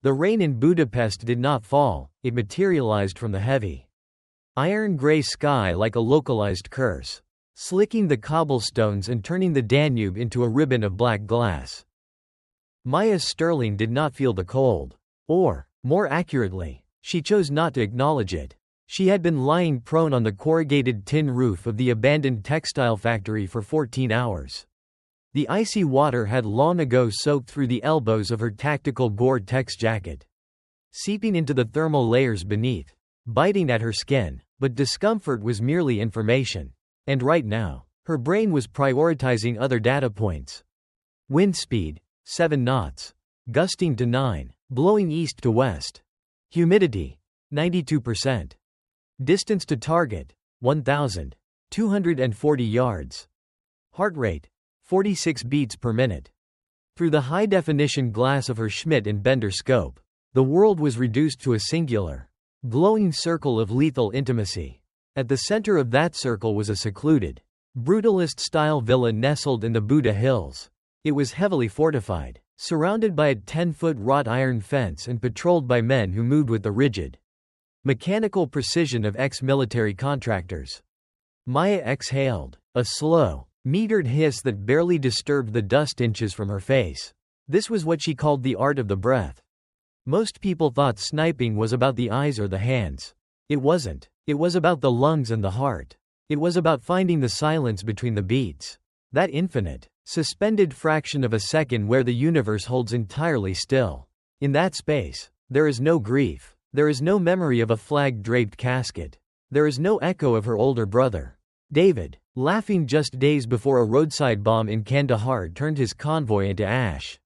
The rain in Budapest did not fall, it materialized from the heavy iron-gray sky like a localized curse, slicking the cobblestones and turning the Danube into a ribbon of black glass. Maya Sterling did not feel the cold. Or, more accurately, she chose not to acknowledge it. She had been lying prone on the corrugated tin roof of the abandoned textile factory for 14 hours. The icy water had long ago soaked through the elbows of her tactical Gore-Tex jacket, seeping into the thermal layers beneath, biting at her skin, but discomfort was merely information. And right now, her brain was prioritizing other data points. Wind speed, 7 knots. Gusting to 9, blowing east to west. Humidity, 92%. Distance to target, 1,240 yards. Heart rate, 46 beats per minute. Through the high-definition glass of her Schmidt and Bender scope, the world was reduced to a singular, glowing circle of lethal intimacy. At the center of that circle was a secluded, brutalist-style villa nestled in the Buda Hills. It was heavily fortified, surrounded by a 10-foot wrought iron fence and patrolled by men who moved with the rigid, mechanical precision of ex-military contractors. Maya exhaled, a slow, metered hiss that barely disturbed the dust inches from her face. This was what she called the art of the breath. Most people thought sniping was about the eyes or the hands. It wasn't. It was about the lungs and the heart. It was about finding the silence between the beats. That infinite, suspended fraction of a second where the universe holds entirely still. In that space, there is no grief. There is no memory of a flag-draped casket. There is no echo of her older brother, David, laughing just days before a roadside bomb in Kandahar turned his convoy into ash.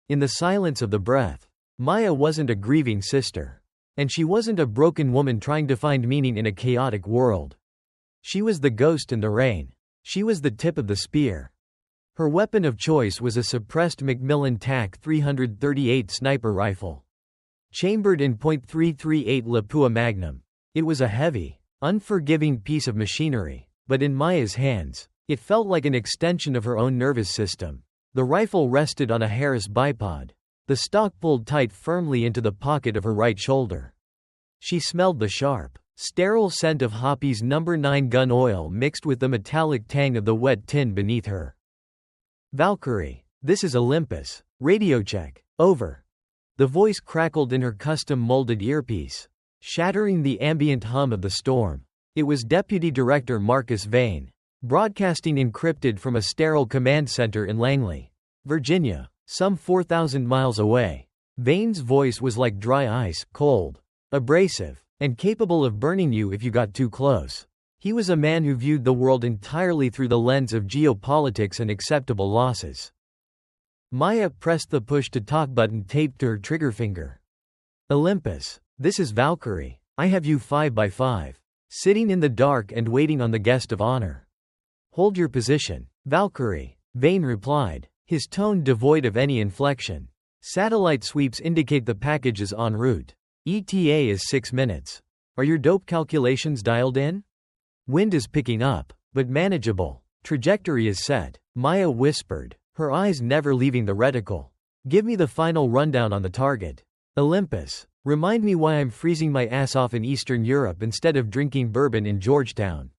In the silence of the breath, Maya wasn't a grieving sister. And she wasn't a broken woman trying to find meaning in a chaotic world. She was the ghost in the rain. She was the tip of the spear. Her weapon of choice was a suppressed Macmillan TAC 338 sniper rifle, chambered in .338 Lapua Magnum. It was a heavy, unforgiving piece of machinery, but in Maya's hands, it felt like an extension of her own nervous system. The rifle rested on a Harris bipod, the stock pulled tight firmly into the pocket of her right shoulder. She smelled the sharp, sterile scent of Hoppy's No. 9 gun oil mixed with the metallic tang of the wet tin beneath her. Valkyrie, this is Olympus. Radio check. Over. The voice crackled in her custom-molded earpiece, shattering the ambient hum of the storm. It was Deputy Director Marcus Vane, broadcasting encrypted from a sterile command center in Langley, Virginia, some 4,000 miles away. Vane's voice was like dry ice, cold, abrasive, and capable of burning you if you got too close. He was a man who viewed the world entirely through the lens of geopolitics and acceptable losses. Maya pressed the push-to-talk button taped to her trigger finger. Olympus, this is Valkyrie. I have you 5x5. Sitting in the dark and waiting on the guest of honor. Hold your position, Valkyrie, Vane replied, his tone devoid of any inflection. Satellite sweeps indicate the package is en route. ETA is 6 minutes. Are your dope calculations dialed in? Wind is picking up, but manageable. Trajectory is set, Maya whispered, her eyes never leaving the reticle. Give me the final rundown on the target. Olympus, remind me why I'm freezing my ass off in Eastern Europe instead of drinking bourbon in Georgetown.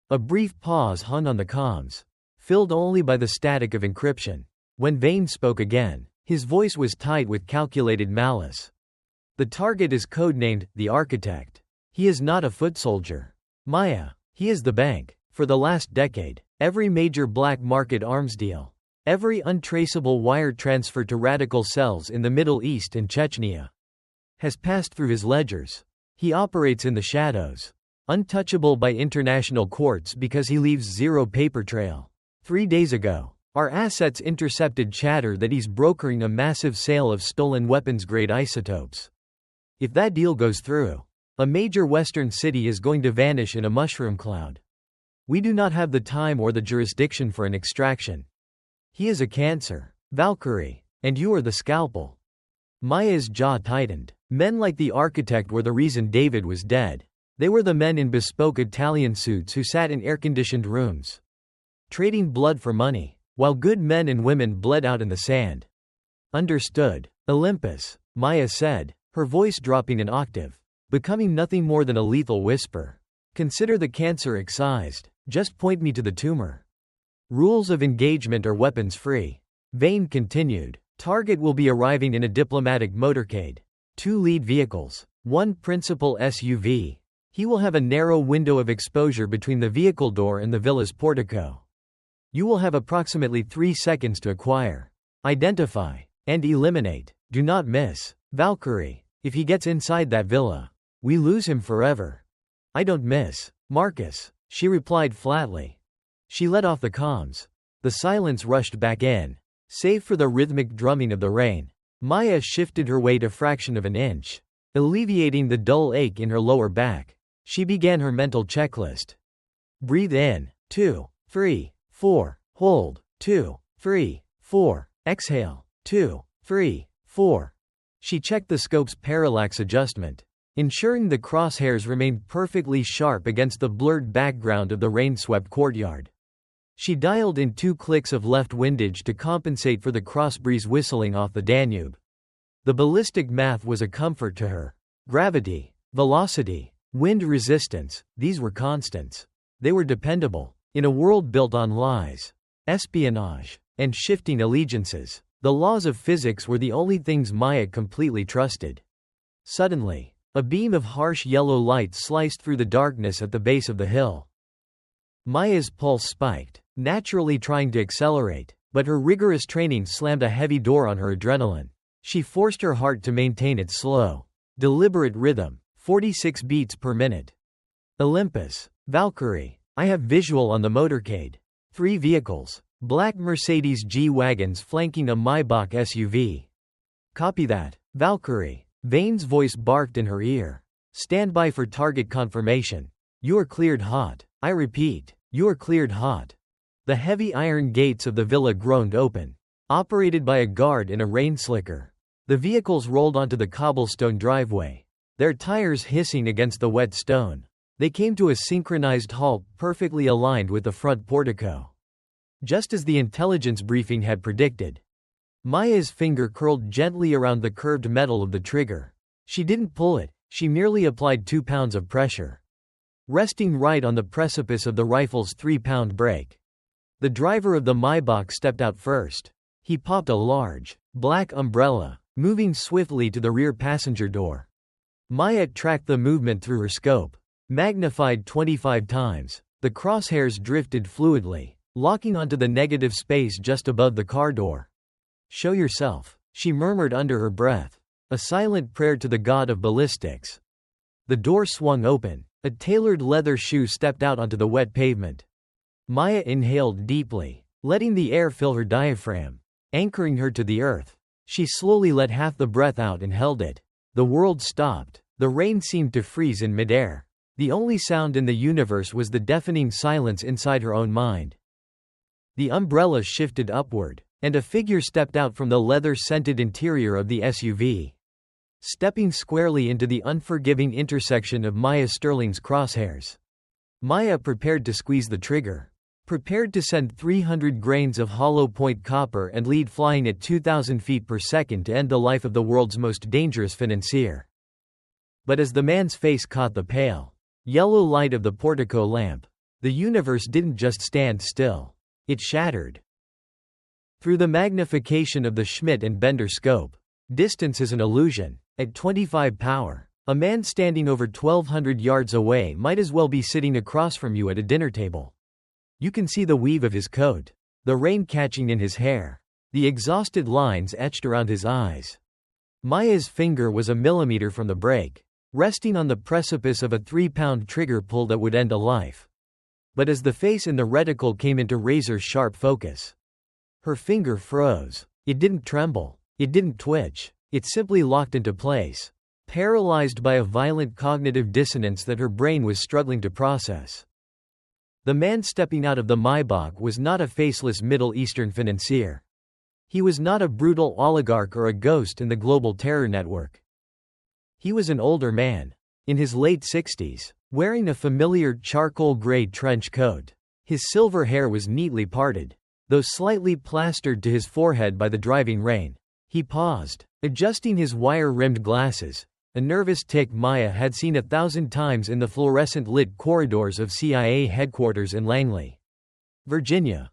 A brief pause hung on the comms, filled only by the static of encryption. When Vane spoke again, his voice was tight with calculated malice. The target is codenamed the Architect. He is not a foot soldier. Maya, he is the bank. For the last decade, every major black market arms deal, every untraceable wire transfer to radical cells in the Middle East and Chechnya, has passed through his ledgers. He operates in the shadows, untouchable by international courts because he leaves zero paper trail. 3 days ago, our assets intercepted chatter that he's brokering a massive sale of stolen weapons-grade isotopes. If that deal goes through, a major Western city is going to vanish in a mushroom cloud. We do not have the time or the jurisdiction for an extraction. He is a cancer, Valkyrie, and you are the scalpel. Maya's jaw tightened. Men like the Architect were the reason David was dead. They were the men in bespoke Italian suits who sat in air-conditioned rooms, trading blood for money, while good men and women bled out in the sand. Understood. Olympus, Maya said, her voice dropping an octave, becoming nothing more than a lethal whisper. Consider the cancer excised. Just point me to the tumor. Rules of engagement are weapons-free. Vane continued. Target will be arriving in a diplomatic motorcade. 2 lead vehicles. 1 principal SUV. He will have a narrow window of exposure between the vehicle door and the villa's portico. You will have approximately 3 seconds to acquire, identify, and eliminate. Do not miss. Valkyrie. If he gets inside that villa, we lose him forever. I don't miss. Marcus, she replied flatly. She let off the comms. The silence rushed back in. Save for the rhythmic drumming of the rain, Maya shifted her weight a fraction of an inch, alleviating the dull ache in her lower back. She began her mental checklist. Breathe in. 2, 3, 4. Hold. 2, 3, 4. Exhale. 2, 3, 4. She checked the scope's parallax adjustment, ensuring the crosshairs remained perfectly sharp against the blurred background of the rain-swept courtyard. She dialed in 2 clicks of left windage to compensate for the cross-breeze whistling off the Danube. The ballistic math was a comfort to her. Gravity, velocity, wind resistance, these were constants. They were dependable. In a world built on lies, espionage, and shifting allegiances, the laws of physics were the only things Maya completely trusted. Suddenly, a beam of harsh yellow light sliced through the darkness at the base of the hill. Maya's pulse spiked, naturally trying to accelerate, but her rigorous training slammed a heavy door on her adrenaline. She forced her heart to maintain its slow, deliberate rhythm, 46 beats per minute. Olympus, Valkyrie, I have visual on the motorcade. 3 vehicles, black Mercedes G-Wagons flanking a Maybach SUV. Copy that, Valkyrie. Vane's voice barked in her ear. Stand by for target confirmation. You are cleared hot. I repeat, you are cleared hot. The heavy iron gates of the villa groaned open, operated by a guard in a rain slicker. The vehicles rolled onto the cobblestone driveway, their tires hissing against the wet stone. They came to a synchronized halt perfectly aligned with the front portico. Just as the intelligence briefing had predicted. Maya's finger curled gently around the curved metal of the trigger. She didn't pull it, she merely applied 2 pounds of pressure, resting right on the precipice of the rifle's 3-pound brake. The driver of the Maybach stepped out first. He popped a large, black umbrella, moving swiftly to the rear passenger door. Maya tracked the movement through her scope. Magnified 25 times, the crosshairs drifted fluidly, locking onto the negative space just above the car door. Show yourself, she murmured under her breath, a silent prayer to the god of ballistics. The door swung open. A tailored leather shoe stepped out onto the wet pavement. Maya inhaled deeply, letting the air fill her diaphragm, anchoring her to the earth. She slowly let half the breath out and held it. The world stopped. The rain seemed to freeze in midair. The only sound in the universe was the deafening silence inside her own mind. The umbrella shifted upward, and a figure stepped out from the leather-scented interior of the SUV. Stepping squarely into the unforgiving intersection of Maya Sterling's crosshairs. Maya prepared to squeeze the trigger. Prepared to send 300 grains of hollow-point copper and lead flying at 2,000 feet per second to end the life of the world's most dangerous financier. But as the man's face caught the pale, yellow light of the portico lamp, the universe didn't just stand still. It shattered. Through the magnification of the Schmidt and Bender scope, distance is an illusion. At 25 power, a man standing over 1,200 yards away might as well be sitting across from you at a dinner table. You can see the weave of his coat, the rain catching in his hair, the exhausted lines etched around his eyes. Maya's finger was a millimeter from the brake, resting on the precipice of a 3-pound trigger pull that would end a life. But as the face in the reticle came into razor-sharp focus, her finger froze. It didn't tremble. It didn't twitch. It simply locked into place, paralyzed by a violent cognitive dissonance that her brain was struggling to process. The man stepping out of the Maybach was not a faceless Middle Eastern financier. He was not a brutal oligarch or a ghost in the global terror network. He was an older man, in his late 60s, wearing a familiar charcoal-gray trench coat. His silver hair was neatly parted, though slightly plastered to his forehead by the driving rain. He paused, adjusting his wire-rimmed glasses, a nervous tic Maya had seen 1,000 times in the fluorescent-lit corridors of CIA headquarters in Langley, Virginia.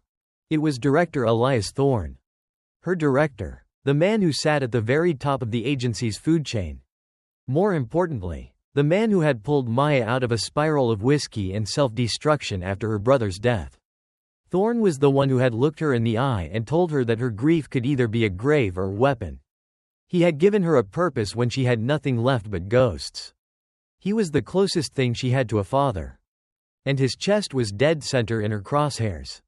It was Director Elias Thorne. Her director. The man who sat at the very top of the agency's food chain. More importantly, the man who had pulled Maya out of a spiral of whiskey and self-destruction after her brother's death. Thorne was the one who had looked her in the eye and told her that her grief could either be a grave or weapon. He had given her a purpose when she had nothing left but ghosts. He was the closest thing she had to a father. And his chest was dead center in her crosshairs.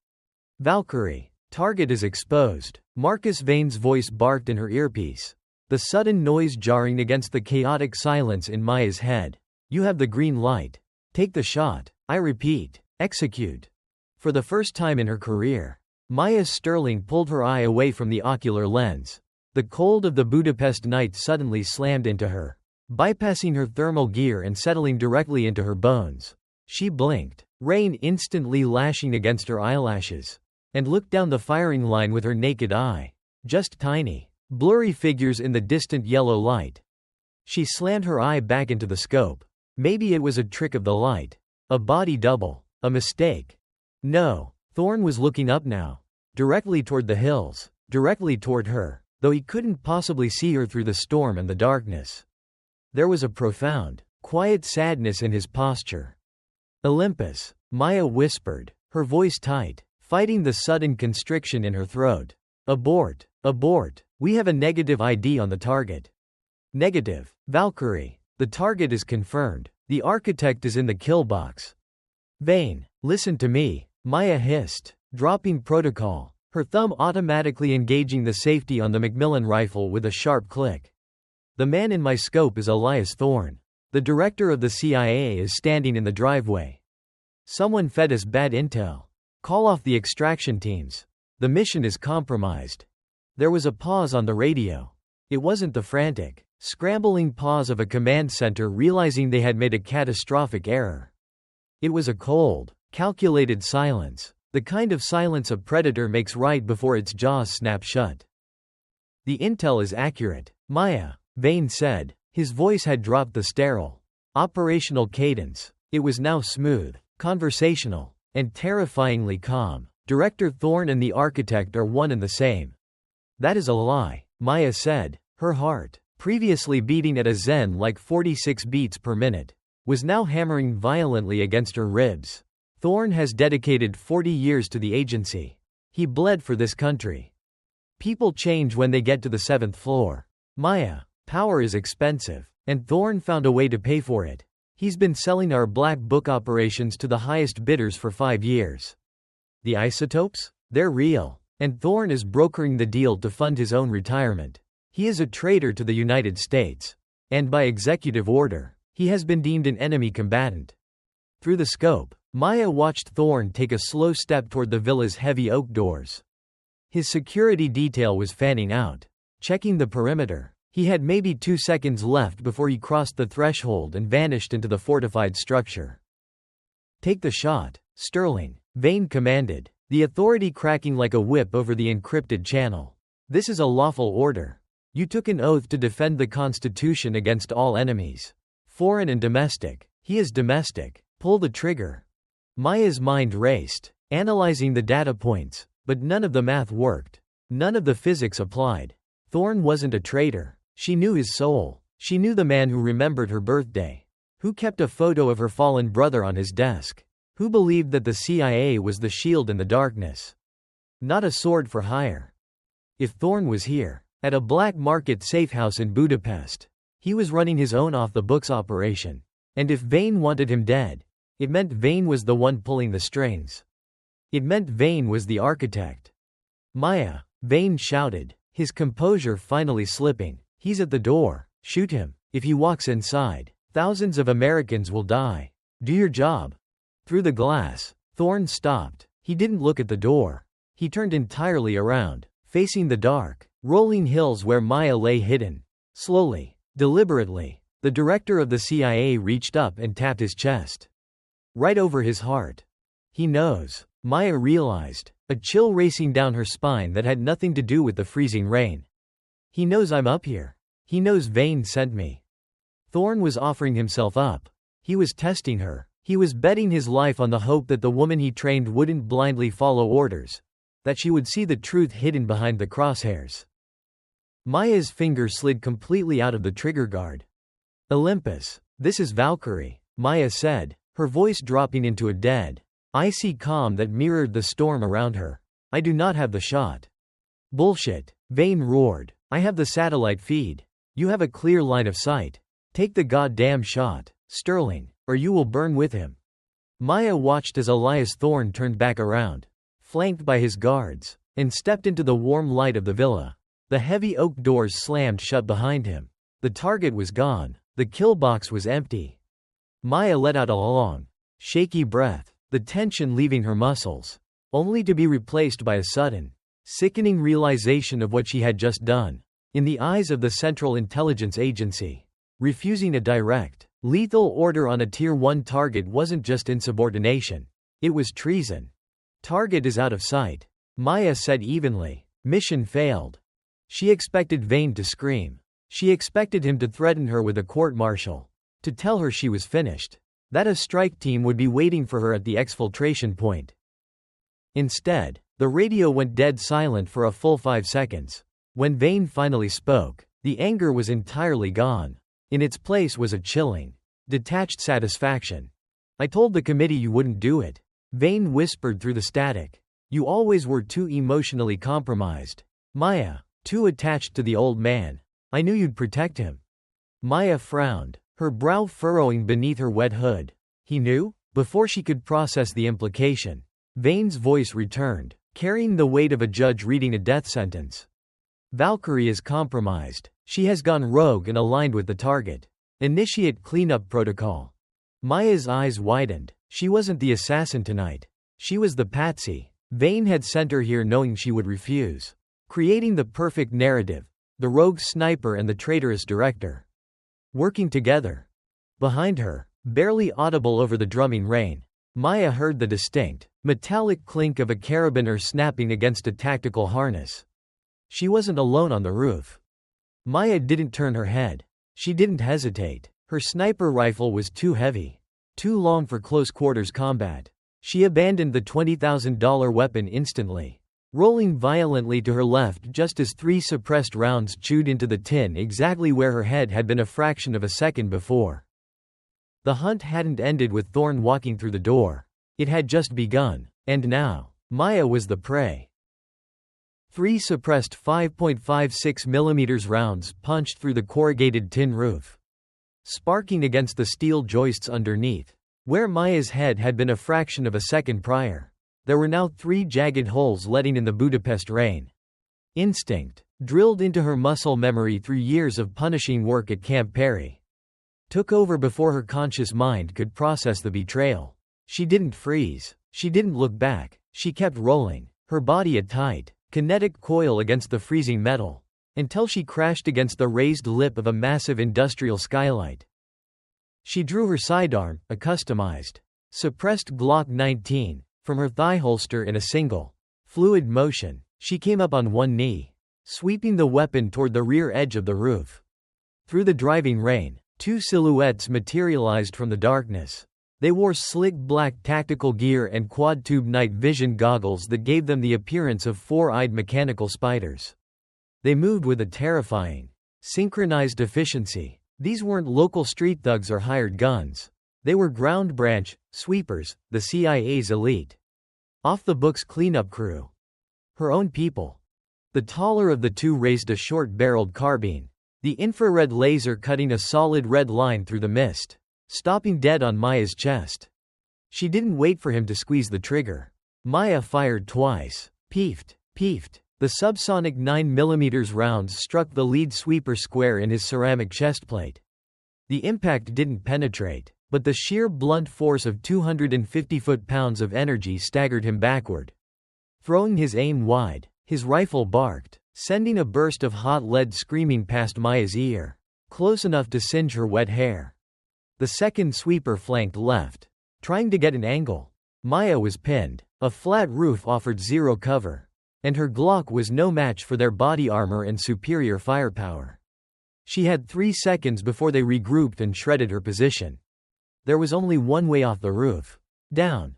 Valkyrie, target is exposed. Marcus Vane's voice barked in her earpiece. The sudden noise jarring against the chaotic silence in Maya's head. You have the green light. Take the shot. I repeat, execute. For the first time in her career, Maya Sterling pulled her eye away from the ocular lens. The cold of the Budapest night suddenly slammed into her, bypassing her thermal gear and settling directly into her bones. She blinked, rain instantly lashing against her eyelashes, and looked down the firing line with her naked eye. Just tiny, blurry figures in the distant yellow light. She slammed her eye back into the scope. Maybe it was a trick of the light. A body double. A mistake. No. Thorne was looking up now. Directly toward the hills. Directly toward her, though he couldn't possibly see her through the storm and the darkness. There was a profound, quiet sadness in his posture. Olympus, Maya whispered, her voice tight, fighting the sudden constriction in her throat. Abort. Abort. We have a negative ID on the target. Negative. Valkyrie. The target is confirmed. The architect is in the kill box. Vane, listen to me, Maya hissed, dropping protocol, her thumb automatically engaging the safety on the Macmillan rifle with a sharp click. The man in my scope is Elias Thorne. The director of the CIA is standing in the driveway. Someone fed us bad intel. Call off the extraction teams. The mission is compromised. There was a pause on the radio. It wasn't the frantic, scrambling pause of a command center realizing they had made a catastrophic error. It was a cold, calculated silence, the kind of silence a predator makes right before its jaws snap shut. The intel is accurate, Maya, Vane said. His voice had dropped the sterile, operational cadence. It was now smooth, conversational, and terrifyingly calm. Director Thorne and the architect are one and the same. That is a lie, Maya said. Her heart, previously beating at a zen like 46 beats per minute, was now hammering violently against her ribs. Thorne has dedicated 40 years to the agency. He bled for this country. People change when they get to the 7th floor. Maya, power is expensive, and Thorne found a way to pay for it. He's been selling our black book operations to the highest bidders for 5 years. The isotopes? They're real. And Thorne is brokering the deal to fund his own retirement. He is a traitor to the United States. And by executive order, he has been deemed an enemy combatant. Through the scope, Maya watched Thorne take a slow step toward the villa's heavy oak doors. His security detail was fanning out, checking the perimeter. He had maybe 2 seconds left before he crossed the threshold and vanished into the fortified structure. Take the shot, Sterling, Vane commanded, the authority cracking like a whip over the encrypted channel. This is a lawful order. You took an oath to defend the Constitution against all enemies, foreign and domestic. He is domestic. Pull the trigger. Maya's mind raced, analyzing the data points, but none of the math worked. None of the physics applied. Thorne wasn't a traitor. She knew his soul. She knew the man who remembered her birthday, who kept a photo of her fallen brother on his desk, who believed that the CIA was the shield in the darkness, not a sword for hire. If Thorne was here, at a black market safehouse in Budapest, he was running his own off-the-books operation. And if Vane wanted him dead, it meant Vane was the one pulling the strings. It meant Vane was the architect. Maya, Vane shouted, his composure finally slipping. He's at the door. Shoot him. If he walks inside, thousands of Americans will die. Do your job. Through the glass, Thorne stopped. He didn't look at the door. He turned entirely around, facing the dark, rolling hills where Maya lay hidden. Slowly, deliberately, the director of the CIA reached up and tapped his chest. Right over his heart. He knows, Maya realized, a chill racing down her spine that had nothing to do with the freezing rain. He knows I'm up here. He knows Vane sent me. Thorn was offering himself up. He was testing her. He was betting his life on the hope that the woman he trained wouldn't blindly follow orders, that she would see the truth hidden behind the crosshairs. Maya's finger slid completely out of the trigger guard. Olympus, this is Valkyrie, Maya said, her voice dropping into a dead, icy calm that mirrored the storm around her. I do not have the shot. Bullshit, Vane roared. I have the satellite feed. You have a clear line of sight. Take the goddamn shot, Sterling, or you will burn with him. Maya watched as Elias Thorn turned back around, flanked by his guards, and stepped into the warm light of the villa. The heavy oak doors slammed shut behind him. The target was gone. The kill box was empty. Maya let out a long, shaky breath, the tension leaving her muscles, only to be replaced by a sudden, sickening realization of what she had just done. In the eyes of the Central Intelligence Agency, refusing a direct, lethal order on a Tier 1 target wasn't just insubordination. It was treason. Target is out of sight, Maya said evenly. Mission failed. She expected Vane to scream. She expected him to threaten her with a court-martial, to tell her she was finished, that a strike team would be waiting for her at the exfiltration point. Instead, the radio went dead silent for a full 5 seconds. When Vane finally spoke, the anger was entirely gone. In its place was a chilling, detached satisfaction. I told the committee you wouldn't do it, Vane whispered through the static. You always were too emotionally compromised. Maya, too attached to the old man. I knew you'd protect him. Maya frowned, her brow furrowing beneath her wet hood. He knew? Before she could process the implication, Vane's voice returned, carrying the weight of a judge reading a death sentence. Valkyrie is compromised. She has gone rogue and aligned with the target. Initiate cleanup protocol. Maya's eyes widened. She wasn't the assassin tonight. She was the patsy. Vane had sent her here knowing she would refuse. Creating the perfect narrative. The rogue sniper and the traitorous director. Working together. Behind her, barely audible over the drumming rain, Maya heard the distinct, metallic clink of a carabiner snapping against a tactical harness. She wasn't alone on the roof. Maya didn't turn her head. She didn't hesitate. Her sniper rifle was too heavy, too long for close-quarters combat. She abandoned the $20,000 weapon instantly, rolling violently to her left just as 3 suppressed rounds chewed into the tin exactly where her head had been a fraction of a second before. The hunt hadn't ended with Thorn walking through the door. It had just begun, and now, Maya was the prey. 3 suppressed 5.56mm rounds punched through the corrugated tin roof, sparking against the steel joists underneath. Where Maya's head had been a fraction of a second prior, there were now 3 jagged holes letting in the Budapest rain. Instinct, drilled into her muscle memory through years of punishing work at Camp Perry, took over before her conscious mind could process the betrayal. She didn't freeze. She didn't look back. She kept rolling, her body a tight, kinetic coil against the freezing metal, until she crashed against the raised lip of a massive industrial skylight. She drew her sidearm, a customized, suppressed Glock 19, from her thigh holster in a single, fluid motion. She came up on one knee, sweeping the weapon toward the rear edge of the roof. Through the driving rain, 2 silhouettes materialized from the darkness. They wore slick black tactical gear and quad-tube night vision goggles that gave them the appearance of 4-eyed mechanical spiders. They moved with a terrifying, synchronized efficiency. These weren't local street thugs or hired guns. They were ground branch sweepers, the CIA's elite, off-the-books cleanup crew. Her own people. The taller of the 2 raised a short-barreled carbine, the infrared laser cutting a solid red line through the mist, stopping dead on Maya's chest. She didn't wait for him to squeeze the trigger. Maya fired twice. Peefed, peefed. The subsonic 9mm rounds struck the lead sweeper square in his ceramic chestplate. The impact didn't penetrate, but the sheer blunt force of 250 foot-pounds of energy staggered him backward. Throwing his aim wide, his rifle barked, sending a burst of hot lead screaming past Maya's ear, close enough to singe her wet hair. The second sweeper flanked left, trying to get an angle. Maya was pinned. A flat roof offered zero cover, and her Glock was no match for their body armor and superior firepower. She had 3 seconds before they regrouped and shredded her position. There was only one way off the roof. Down.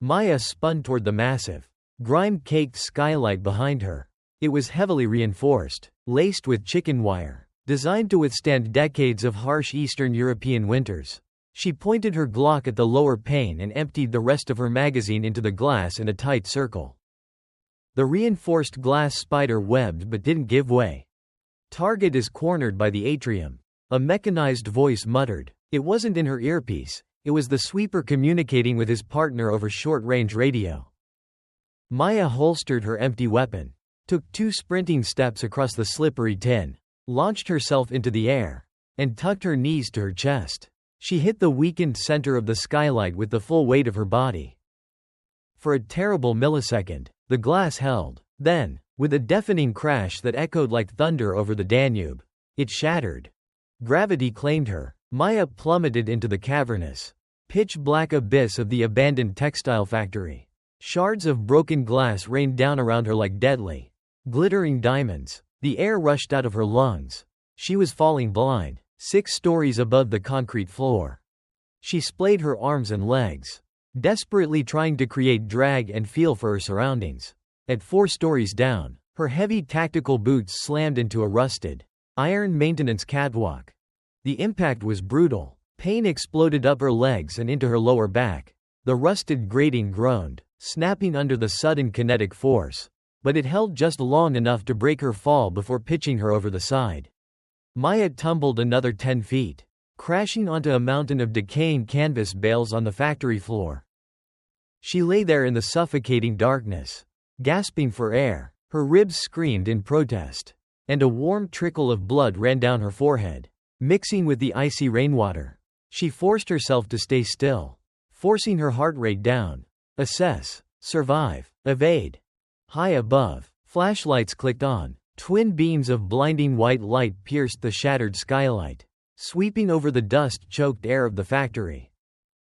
Maya spun toward the massive, grime-caked skylight behind her. It was heavily reinforced, laced with chicken wire, designed to withstand decades of harsh Eastern European winters. She pointed her Glock at the lower pane and emptied the rest of her magazine into the glass in a tight circle. The reinforced glass spider webbed but didn't give way. "Target is cornered by the atrium," a mechanized voice muttered. It wasn't in her earpiece, it was the sweeper communicating with his partner over short-range radio. Maya holstered her empty weapon, took 2 sprinting steps across the slippery tin, launched herself into the air, and tucked her knees to her chest. She hit the weakened center of the skylight with the full weight of her body. For a terrible millisecond, the glass held. Then, with a deafening crash that echoed like thunder over the Danube, it shattered. Gravity claimed her. Maya plummeted into the cavernous, pitch-black abyss of the abandoned textile factory. Shards of broken glass rained down around her like deadly, glittering diamonds. The air rushed out of her lungs. She was falling blind, 6 stories above the concrete floor. She splayed her arms and legs, desperately trying to create drag and feel for her surroundings. At 4 stories down, her heavy tactical boots slammed into a rusted, iron maintenance catwalk. The impact was brutal. Pain exploded up her legs and into her lower back. The rusted grating groaned, snapping under the sudden kinetic force, but it held just long enough to break her fall before pitching her over the side. Maya tumbled another 10 feet, crashing onto a mountain of decaying canvas bales on the factory floor. She lay there in the suffocating darkness, gasping for air. Her ribs screamed in protest, and a warm trickle of blood ran down her forehead, mixing with the icy rainwater. She forced herself to stay still, forcing her heart rate down. Assess, survive, evade. High above, flashlights clicked on. Twin beams of blinding white light pierced the shattered skylight, sweeping over the dust-choked air of the factory.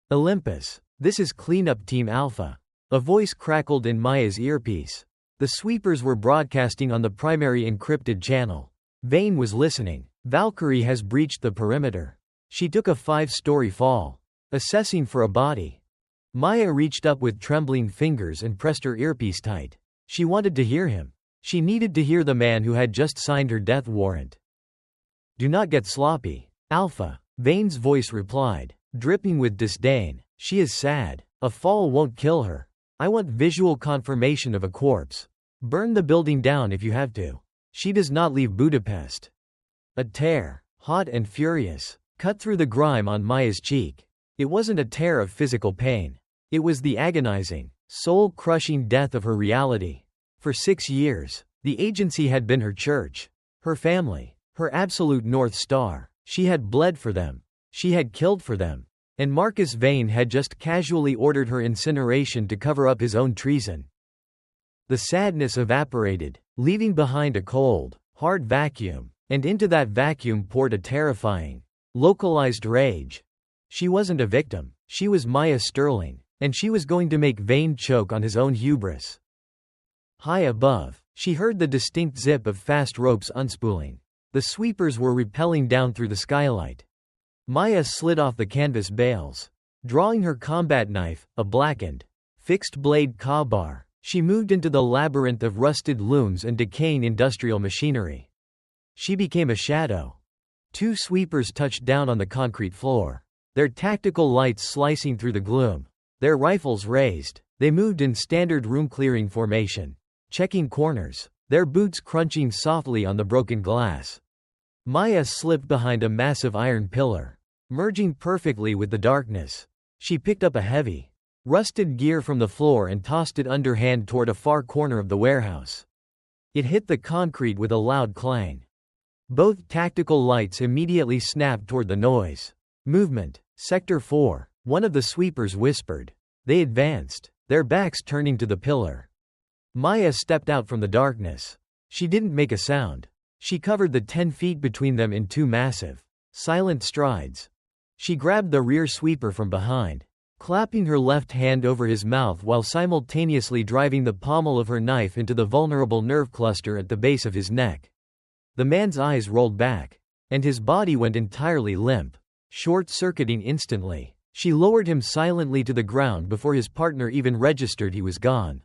"Olympus, this is Cleanup Team Alpha," a voice crackled in Maya's earpiece. The sweepers were broadcasting on the primary encrypted channel. Vane was listening. "Valkyrie has breached the perimeter. She took a 5-story fall. Assessing for a body." Maya reached up with trembling fingers and pressed her earpiece tight. She wanted to hear him. She needed to hear the man who had just signed her death warrant. "Do not get sloppy, Alpha," Vane's voice replied, dripping with disdain. "She is sad. A fall won't kill her. I want visual confirmation of a corpse. Burn the building down if you have to. She does not leave Budapest." A tear, hot and furious, cut through the grime on Maya's cheek. It wasn't a tear of physical pain. It was the agonizing, soul-crushing death of her reality. For 6 years, the agency had been her church, her family, her absolute North Star. She had bled for them. She had killed for them. And Marcus Vane had just casually ordered her incineration to cover up his own treason. The sadness evaporated, leaving behind a cold, hard vacuum, and into that vacuum poured a terrifying, localized rage. She wasn't a victim. She was Maya Sterling, and she was going to make Vane choke on his own hubris. High above, she heard the distinct zip of fast ropes unspooling. The sweepers were rappelling down through the skylight. Maya slid off the canvas bales. Drawing her combat knife, a blackened, fixed-blade crowbar, she moved into the labyrinth of rusted looms and decaying industrial machinery. She became a shadow. 2 sweepers touched down on the concrete floor, their tactical lights slicing through the gloom. Their rifles raised, they moved in standard room-clearing formation, checking corners, their boots crunching softly on the broken glass. Maya slipped behind a massive iron pillar, merging perfectly with the darkness. She picked up a heavy, rusted gear from the floor and tossed it underhand toward a far corner of the warehouse. It hit the concrete with a loud clang. Both tactical lights immediately snapped toward the noise. "Movement, Sector 4, one of the sweepers whispered. They advanced, their backs turning to the pillar. Maya stepped out from the darkness. She didn't make a sound. She covered the 10 feet between them in 2 massive, silent strides. She grabbed the rear sweeper from behind, clapping her left hand over his mouth while simultaneously driving the pommel of her knife into the vulnerable nerve cluster at the base of his neck. The man's eyes rolled back, and his body went entirely limp, short-circuiting instantly. She lowered him silently to the ground before his partner even registered he was gone.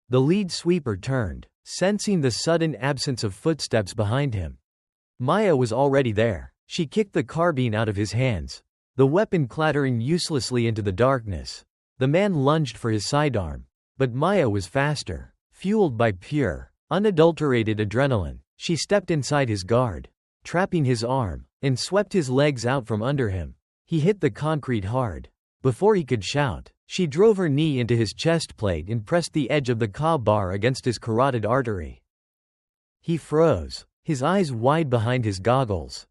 The lead sweeper turned, sensing the sudden absence of footsteps behind him. Maya was already there. She kicked the carbine out of his hands, the weapon clattering uselessly into the darkness. The man lunged for his sidearm, but Maya was faster. Fueled by pure, unadulterated adrenaline, she stepped inside his guard, trapping his arm, and swept his legs out from under him. He hit the concrete hard. Before he could shout, she drove her knee into his chest plate and pressed the edge of the car bar against his carotid artery. He froze, his eyes wide behind his goggles.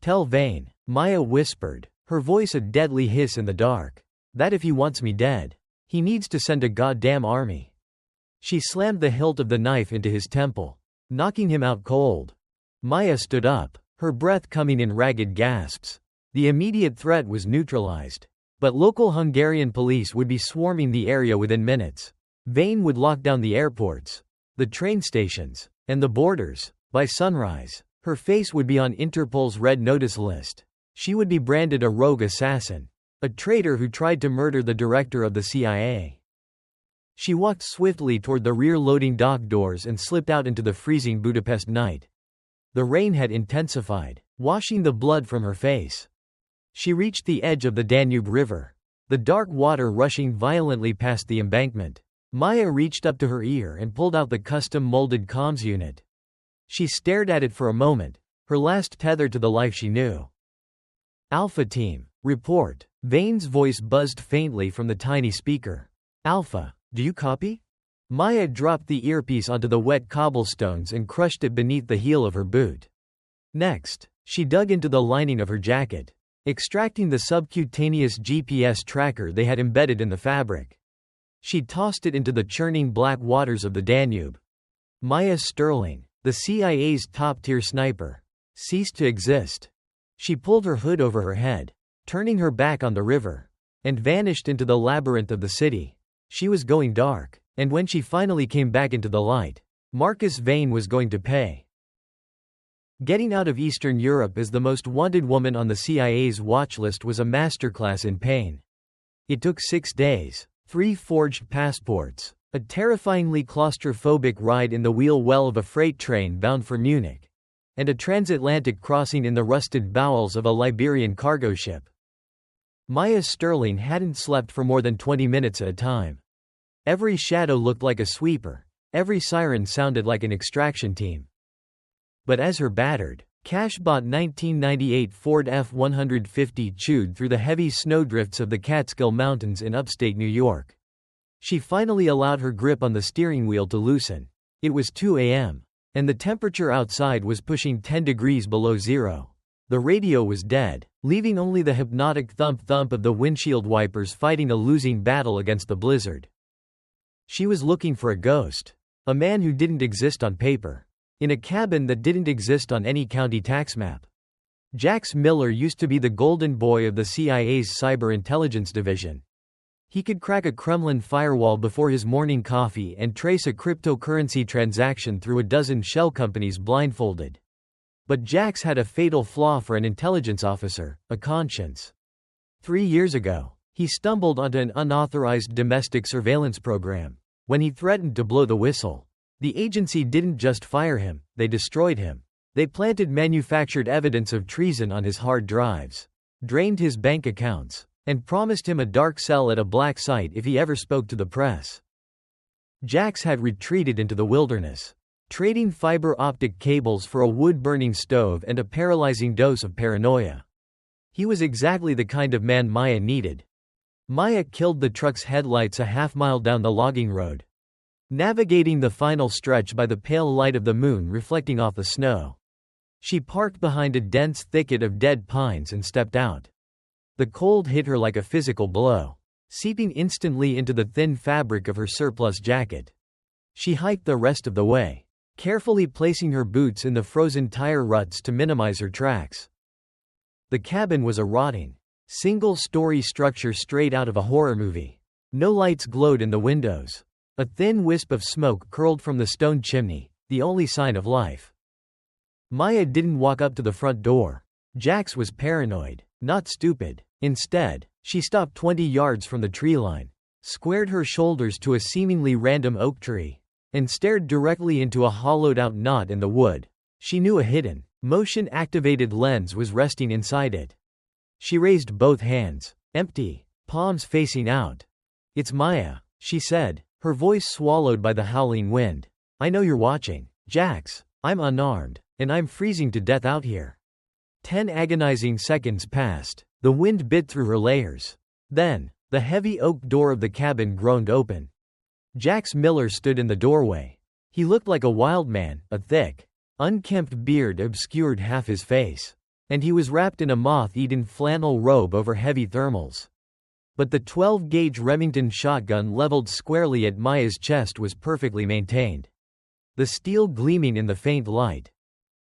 "Tell Vane," Maya whispered, her voice a deadly hiss in the dark, "that if he wants me dead, he needs to send a goddamn army." She slammed the hilt of the knife into his temple, knocking him out cold. Maya stood up, her breath coming in ragged gasps. The immediate threat was neutralized, but local Hungarian police would be swarming the area within minutes. Vane would lock down the airports, the train stations, and the borders. By sunrise, her face would be on Interpol's red notice list. She would be branded a rogue assassin, a traitor who tried to murder the director of the CIA. She walked swiftly toward the rear-loading dock doors and slipped out into the freezing Budapest night. The rain had intensified, washing the blood from her face. She reached the edge of the Danube River, the dark water rushing violently past the embankment. Maya reached up to her ear and pulled out the custom-molded comms unit. She stared at it for a moment, her last tether to the life she knew. "Alpha Team, report." Vane's voice buzzed faintly from the tiny speaker. "Alpha, do you copy?" Maya dropped the earpiece onto the wet cobblestones and crushed it beneath the heel of her boot. Next, she dug into the lining of her jacket, extracting the subcutaneous GPS tracker they had embedded in the fabric. She tossed it into the churning black waters of the Danube. Maya Sterling, the CIA's top-tier sniper, ceased to exist. She pulled her hood over her head, turning her back on the river, and vanished into the labyrinth of the city. She was going dark, and when she finally came back into the light, Marcus Vane was going to pay. Getting out of Eastern Europe as the most wanted woman on the CIA's watch list was a masterclass in pain. It took 6 days, 3 forged passports, a terrifyingly claustrophobic ride in the wheel well of a freight train bound for Munich, and a transatlantic crossing in the rusted bowels of a Liberian cargo ship. Maya Sterling hadn't slept for more than 20 minutes at a time. Every shadow looked like a sweeper, every siren sounded like an extraction team. But as her battered, cash-bought 1998 Ford F-150 chewed through the heavy snowdrifts of the Catskill Mountains in upstate New York, she finally allowed her grip on the steering wheel to loosen. It was 2 a.m., and the temperature outside was pushing 10 degrees below zero. The radio was dead, leaving only the hypnotic thump-thump of the windshield wipers fighting a losing battle against the blizzard. She was looking for a ghost, a man who didn't exist on paper, in a cabin that didn't exist on any county tax map. Jax Miller used to be the golden boy of the CIA's cyber intelligence division. He could crack a Kremlin firewall before his morning coffee and trace a cryptocurrency transaction through a dozen shell companies blindfolded. But Jax had a fatal flaw for an intelligence officer: a conscience. 3 years ago, he stumbled onto an unauthorized domestic surveillance program. When he threatened to blow the whistle, the agency didn't just fire him, they destroyed him. They planted manufactured evidence of treason on his hard drives, drained his bank accounts, and promised him a dark cell at a black site if he ever spoke to the press. Jax had retreated into the wilderness, trading fiber optic cables for a wood-burning stove and a paralyzing dose of paranoia. He was exactly the kind of man Maya needed. Maya killed the truck's headlights a half-mile down the logging road, navigating the final stretch by the pale light of the moon reflecting off the snow. She parked behind a dense thicket of dead pines and stepped out. The cold hit her like a physical blow, seeping instantly into the thin fabric of her surplus jacket. She hiked the rest of the way, carefully placing her boots in the frozen tire ruts to minimize her tracks. The cabin was a rotting, Single-story structure straight out of a horror movie. No lights glowed in the windows. A thin wisp of smoke curled from the stone chimney, the only sign of life. Maya didn't walk up to the front door. Jax was paranoid, not stupid. Instead, she stopped 20 yards from the tree line, squared her shoulders to a seemingly random oak tree, and stared directly into a hollowed-out knot in the wood. She knew a hidden, motion-activated lens was resting inside it. She raised both hands, empty, palms facing out. "It's Maya," she said, her voice swallowed by the howling wind. "I know you're watching, Jax. I'm unarmed, and I'm freezing to death out here." 10 agonizing seconds passed. The wind bit through her layers. Then, the heavy oak door of the cabin groaned open. Jax Miller stood in the doorway. He looked like a wild man, a thick, unkempt beard obscured half his face, and he was wrapped in a moth-eaten flannel robe over heavy thermals. But the 12-gauge Remington shotgun leveled squarely at Maya's chest was perfectly maintained, the steel gleaming in the faint light.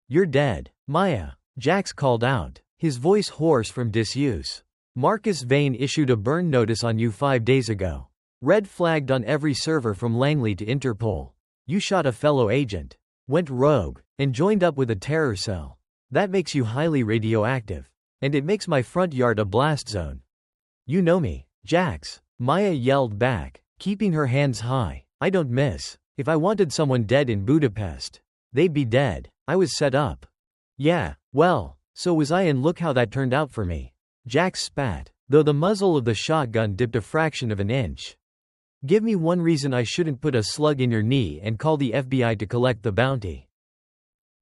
"You're dead, Maya," Jax called out, his voice hoarse from disuse. "Marcus Vane issued a burn notice on you 5 days ago. Red flagged on every server from Langley to Interpol. You shot a fellow agent, went rogue, and joined up with a terror cell. That makes you highly radioactive. And it makes my front yard a blast zone. You know me, Jax," Maya yelled back, keeping her hands high. "I don't miss. If I wanted someone dead in Budapest, they'd be dead. I was set up." "Yeah, well, so was I, and look how that turned out for me," Jax spat, though the muzzle of the shotgun dipped a fraction of an inch. "Give me one reason I shouldn't put a slug in your knee and call the FBI to collect the bounty."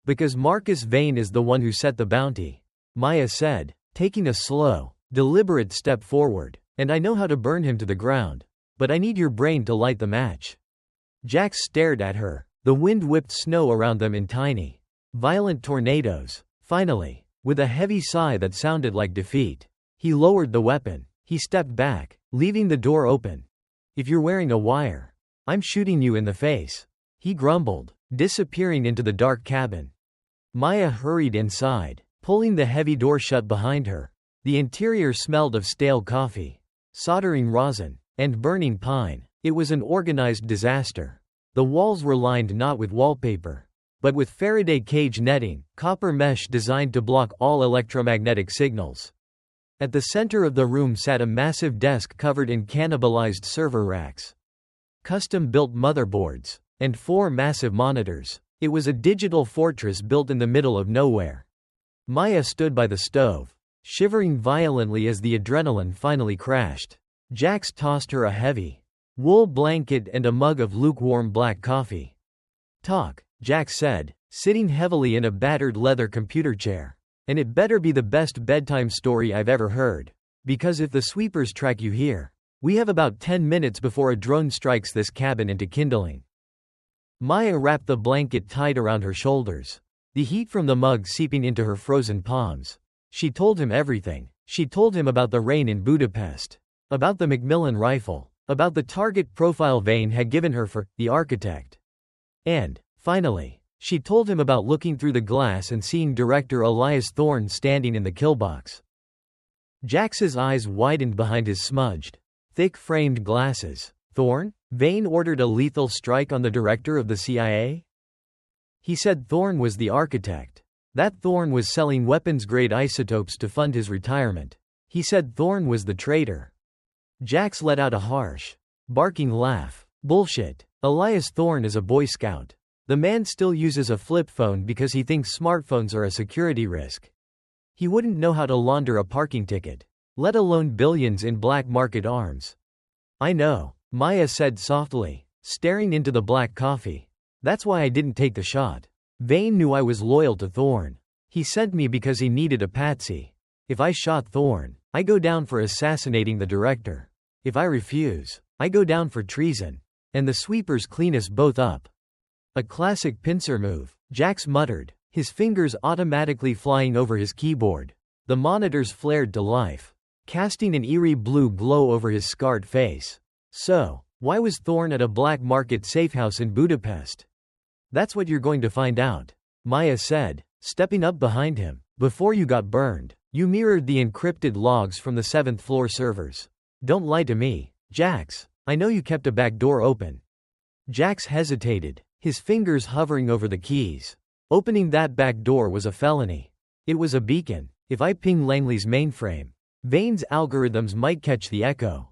"Because Marcus Vane is the one who set the bounty," Maya said, taking a slow, deliberate step forward. "And I know how to burn him to the ground. But I need your brain to light the match." Jax stared at her. The wind whipped snow around them in tiny, violent tornadoes. Finally, with a heavy sigh that sounded like defeat, he lowered the weapon. He stepped back, leaving the door open. "If you're wearing a wire, I'm shooting you in the face," he grumbled, disappearing into the dark cabin. Maya hurried inside, pulling the heavy door shut behind her. The interior smelled of stale coffee, soldering rosin, and burning pine. It was an organized disaster. The walls were lined not with wallpaper, but with Faraday cage netting, copper mesh designed to block all electromagnetic signals. At the center of the room sat a massive desk covered in cannibalized server racks, custom-built motherboards, and 4 massive monitors. It was a digital fortress built in the middle of nowhere. Maya stood by the stove, shivering violently as the adrenaline finally crashed. Jax tossed her a heavy wool blanket and a mug of lukewarm black coffee. "Talk," Jax said, sitting heavily in a battered leather computer chair. "And it better be the best bedtime story I've ever heard. Because if the sweepers track you here, we have about 10 minutes before a drone strikes this cabin into kindling." Maya wrapped the blanket tight around her shoulders, the heat from the mug seeping into her frozen palms. She told him everything. She told him about the rain in Budapest, about the Macmillan rifle, about the target profile Vane had given her for the architect. And, finally, she told him about looking through the glass and seeing director Elias Thorne standing in the killbox. Jax's eyes widened behind his smudged, thick-framed glasses. "Thorne? Vane ordered a lethal strike on the director of the CIA? He said Thorne was the architect. That Thorne was selling weapons-grade isotopes to fund his retirement. He said Thorne was the traitor." Jax let out a harsh, barking laugh. "Bullshit. Elias Thorne is a Boy Scout. The man still uses a flip phone because he thinks smartphones are a security risk. He wouldn't know how to launder a parking ticket, let alone billions in black market arms." "I know," Maya said softly, staring into the black coffee. "That's why I didn't take the shot. Vane knew I was loyal to Thorne. He sent me because he needed a patsy. If I shot Thorne, I go down for assassinating the director. If I refuse, I go down for treason. And the sweepers clean us both up." "A classic pincer move," Jax muttered, his fingers automatically flying over his keyboard. The monitors flared to life, casting an eerie blue glow over his scarred face. "So, why was Thorne at a black market safehouse in Budapest?" "That's what you're going to find out," Maya said, stepping up behind him. "Before you got burned, You mirrored the encrypted logs from the 7th floor servers. Don't lie to me, Jax. I know you kept a back door open. Jax hesitated, his fingers hovering over the keys. Opening that back door was a felony. It was a beacon. If I ping Langley's mainframe, Vane's algorithms might catch the echo.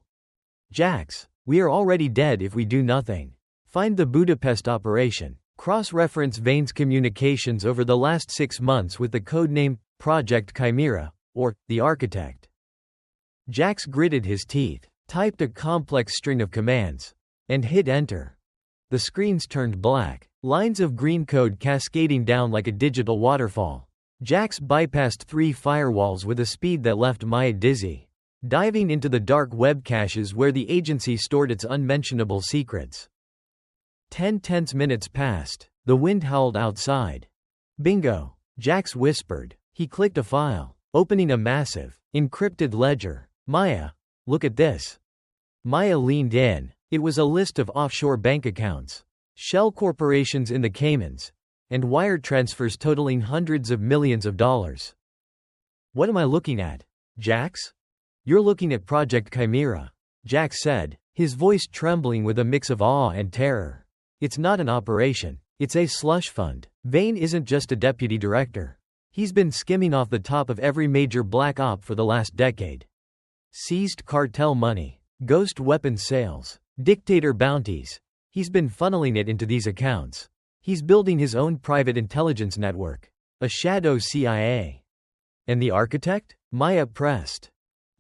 Jax, we are already dead if we do nothing. Find the Budapest operation. Cross-reference Vane's communications over the last 6 months with the codename Project Chimera, or the Architect. Jax gritted his teeth, typed a complex string of commands, and hit enter. The screens turned black, lines of green code cascading down like a digital waterfall. Jax bypassed 3 firewalls with a speed that left Maya dizzy, diving into the dark web caches where the agency stored its unmentionable secrets. 10 tense minutes passed. The wind howled outside. Bingo, Jax whispered. He clicked a file, opening a massive, encrypted ledger. Maya, look at this. Maya leaned in. It was a list of offshore bank accounts, shell corporations in the Caymans, and wire transfers totaling hundreds of millions of dollars. What am I looking at, Jax? You're looking at Project Chimera, Jax said, his voice trembling with a mix of awe and terror. It's not an operation. It's a slush fund. Vane isn't just a deputy director. He's been skimming off the top of every major black op for the last decade. Seized cartel money, ghost weapons sales, dictator bounties. He's been funneling it into these accounts. He's building his own private intelligence network. A shadow CIA. And the Architect? Maya pressed.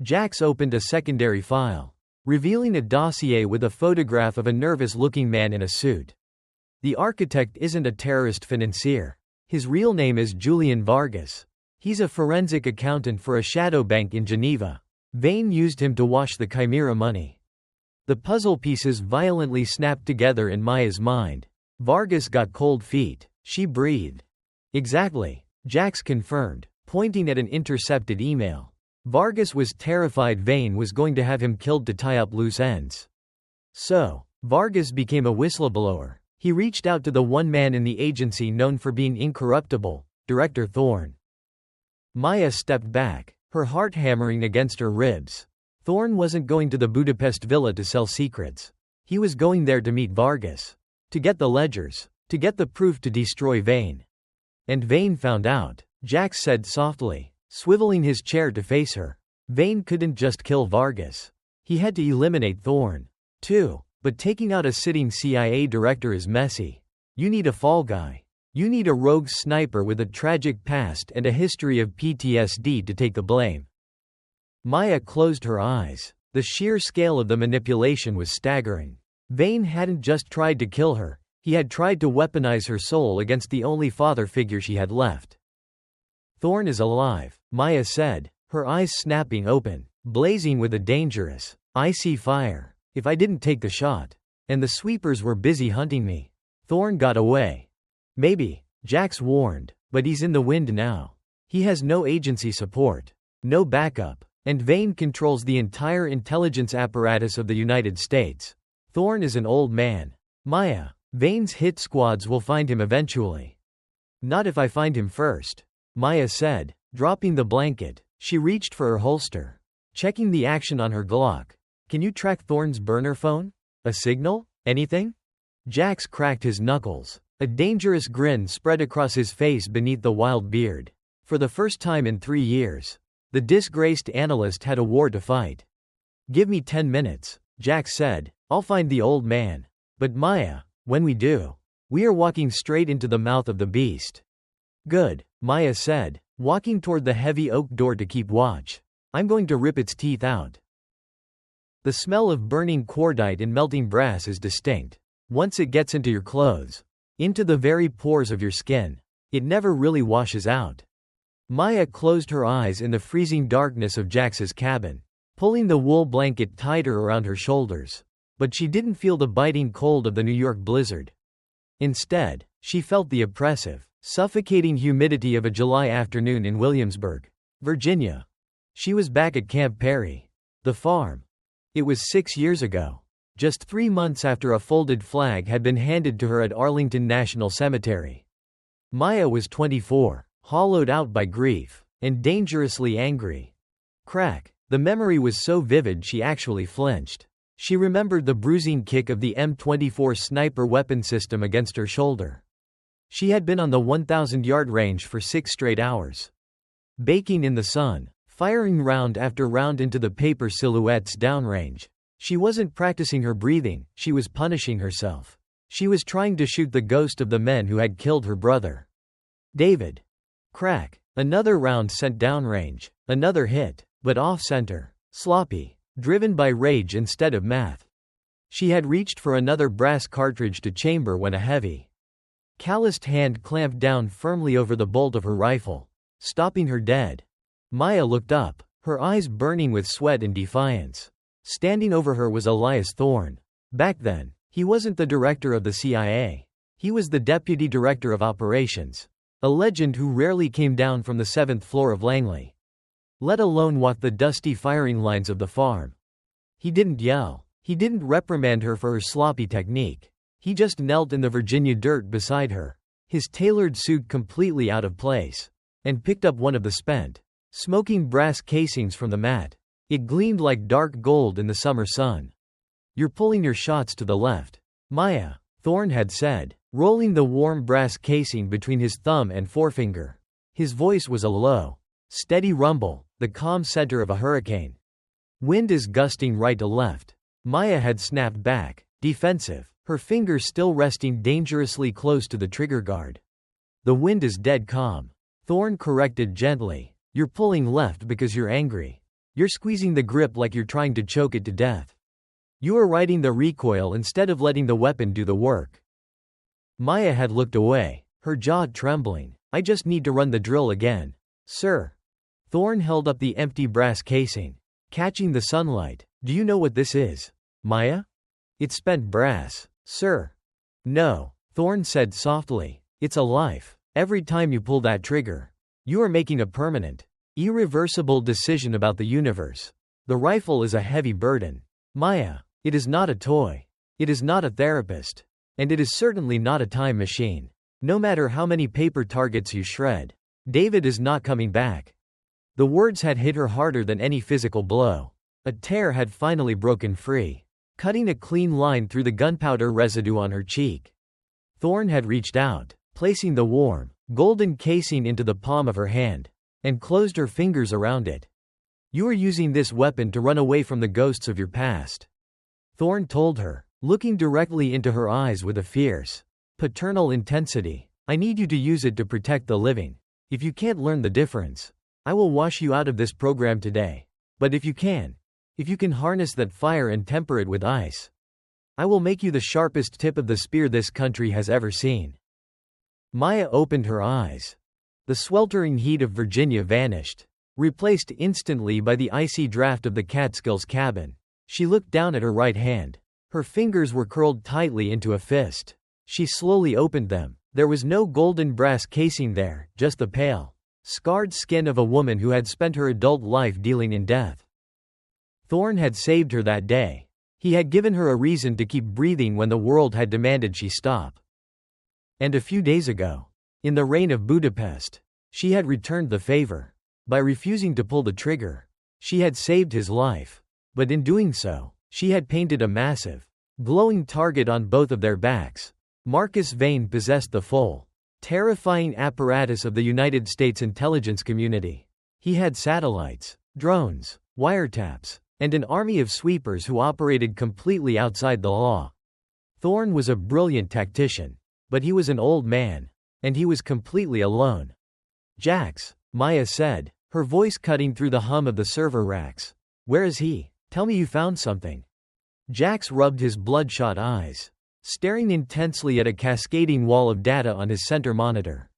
Jax opened a secondary file, revealing a dossier with a photograph of a nervous-looking man in a suit. The Architect isn't a terrorist financier. His real name is Julian Vargas. He's a forensic accountant for a shadow bank in Geneva. Vane used him to wash the Chimera money. The puzzle pieces violently snapped together in Maya's mind. Vargas got cold feet. She breathed. Exactly, Jax confirmed, pointing at an intercepted email. Vargas was terrified Vane was going to have him killed to tie up loose ends. So, Vargas became a whistleblower. He reached out to the one man in the agency known for being incorruptible, Director Thorne. Maya stepped back, her heart hammering against her ribs. Thorne wasn't going to the Budapest villa to sell secrets. He was going there to meet Vargas. To get the ledgers. To get the proof to destroy Vane. And Vane found out, Jax said softly, swiveling his chair to face her. Vane couldn't just kill Vargas. He had to eliminate Thorne, too. But taking out a sitting CIA director is messy. You need a fall guy. You need a rogue sniper with a tragic past and a history of PTSD to take the blame. Maya closed her eyes. The sheer scale of the manipulation was staggering. Vane hadn't just tried to kill her, he had tried to weaponize her soul against the only father figure she had left. Thorne is alive, Maya said, her eyes snapping open, blazing with a dangerous, icy fire. If I didn't take the shot, and the sweepers were busy hunting me, Thorne got away. Maybe, Jax warned, but he's in the wind now. He has no agency support, no backup, and Vane controls the entire intelligence apparatus of the United States. Thorne is an old man. Maya, Vane's hit squads will find him eventually. Not if I find him first, Maya said, dropping the blanket. She reached for her holster, checking the action on her Glock. Can you track Thorne's burner phone? A signal? Anything? Jax cracked his knuckles. A dangerous grin spread across his face beneath the wild beard. For the first time in 3 years, the disgraced analyst had a war to fight. Give me 10 minutes, Jax said. I'll find the old man. But Maya, when we do, we are walking straight into the mouth of the beast. Good, Maya said, walking toward the heavy oak door to keep watch. I'm going to rip its teeth out. The smell of burning cordite and melting brass is distinct. Once it gets into your clothes, into the very pores of your skin, it never really washes out. Maya closed her eyes in the freezing darkness of Jax's cabin, pulling the wool blanket tighter around her shoulders. But she didn't feel the biting cold of the New York blizzard. Instead, she felt the oppressive, suffocating humidity of a July afternoon in Williamsburg, Virginia. She was back at Camp Perry, the farm. It was 6 years ago, just 3 months after a folded flag had been handed to her at Arlington National Cemetery. Maya was 24, hollowed out by grief. and dangerously angry. Crack. The memory was so vivid she actually flinched. She remembered the bruising kick of the M24 sniper weapon system against her shoulder. She had been on the 1,000-yard range for 6 straight hours. Baking in the sun, firing round after round into the paper silhouettes downrange. She wasn't practicing her breathing, she was punishing herself. She was trying to shoot the ghost of the men who had killed her brother. David. Crack. Another round sent downrange. Another hit, but off-center. Sloppy. Driven by rage instead of math. She had reached for another brass cartridge to chamber when a heavy, calloused hand clamped down firmly over the bolt of her rifle, stopping her dead. Maya looked up, her eyes burning with sweat and defiance. Standing over her was Elias Thorne. Back then, he wasn't the director of the CIA. He was the deputy director of operations. A legend who rarely came down from the 7th floor of Langley, let alone walk the dusty firing lines of the farm. He didn't yell. He didn't reprimand her for her sloppy technique. He just knelt in the Virginia dirt beside her, his tailored suit completely out of place, and picked up one of the spent, smoking brass casings from the mat. It gleamed like dark gold in the summer sun. "You're pulling your shots to the left, Maya," Thorne had said, rolling the warm brass casing between his thumb and forefinger. His voice was a low, steady rumble, the calm center of a hurricane. "Wind is gusting right to left." Maya had snapped back, defensive, her fingers still resting dangerously close to the trigger guard. "The wind is dead calm," Thorne corrected gently. "You're pulling left because you're angry. You're squeezing the grip like you're trying to choke it to death. You are riding the recoil instead of letting the weapon do the work." Maya had looked away, her jaw trembling. "I just need to run the drill again, sir." Thorne held up the empty brass casing, catching the sunlight. "Do you know what this is, Maya?" "It's spent brass, sir." "No," Thorne said softly. "It's a life. Every time you pull that trigger, you are making a permanent, irreversible decision about the universe. The rifle is a heavy burden, Maya. It is not a toy. It is not a therapist. And it is certainly not a time machine. No matter how many paper targets you shred, David is not coming back." The words had hit her harder than any physical blow. A tear had finally broken free, cutting a clean line through the gunpowder residue on her cheek. Thorne had reached out, placing the warm, golden casing into the palm of her hand, and closed her fingers around it. "You are using this weapon to run away from the ghosts of your past," Thorne told her, looking directly into her eyes with a fierce, paternal intensity. "I need you to use it to protect the living. If you can't learn the difference, I will wash you out of this program today. But if you can harness that fire and temper it with ice, I will make you the sharpest tip of the spear this country has ever seen." Maya opened her eyes. The sweltering heat of Virginia vanished, replaced instantly by the icy draft of the Catskills cabin. She looked down at her right hand. Her fingers were curled tightly into a fist. She slowly opened them. There was no golden brass casing there, just the pale, scarred skin of a woman who had spent her adult life dealing in death. Thorne had saved her that day. He had given her a reason to keep breathing when the world had demanded she stop. And a few days ago, in the rain of Budapest, she had returned the favor. By refusing to pull the trigger, she had saved his life. But in doing so, she had painted a massive, glowing target on both of their backs. Marcus Vane possessed the full, terrifying apparatus of the United States intelligence community. He had satellites, drones, wiretaps, and an army of sweepers who operated completely outside the law. Thorne was a brilliant tactician, but he was an old man, and he was completely alone. "Jax," Maya said, her voice cutting through the hum of the server racks. "Where is he? Tell me you found something." Jax rubbed his bloodshot eyes, staring intensely at a cascading wall of data on his center monitor.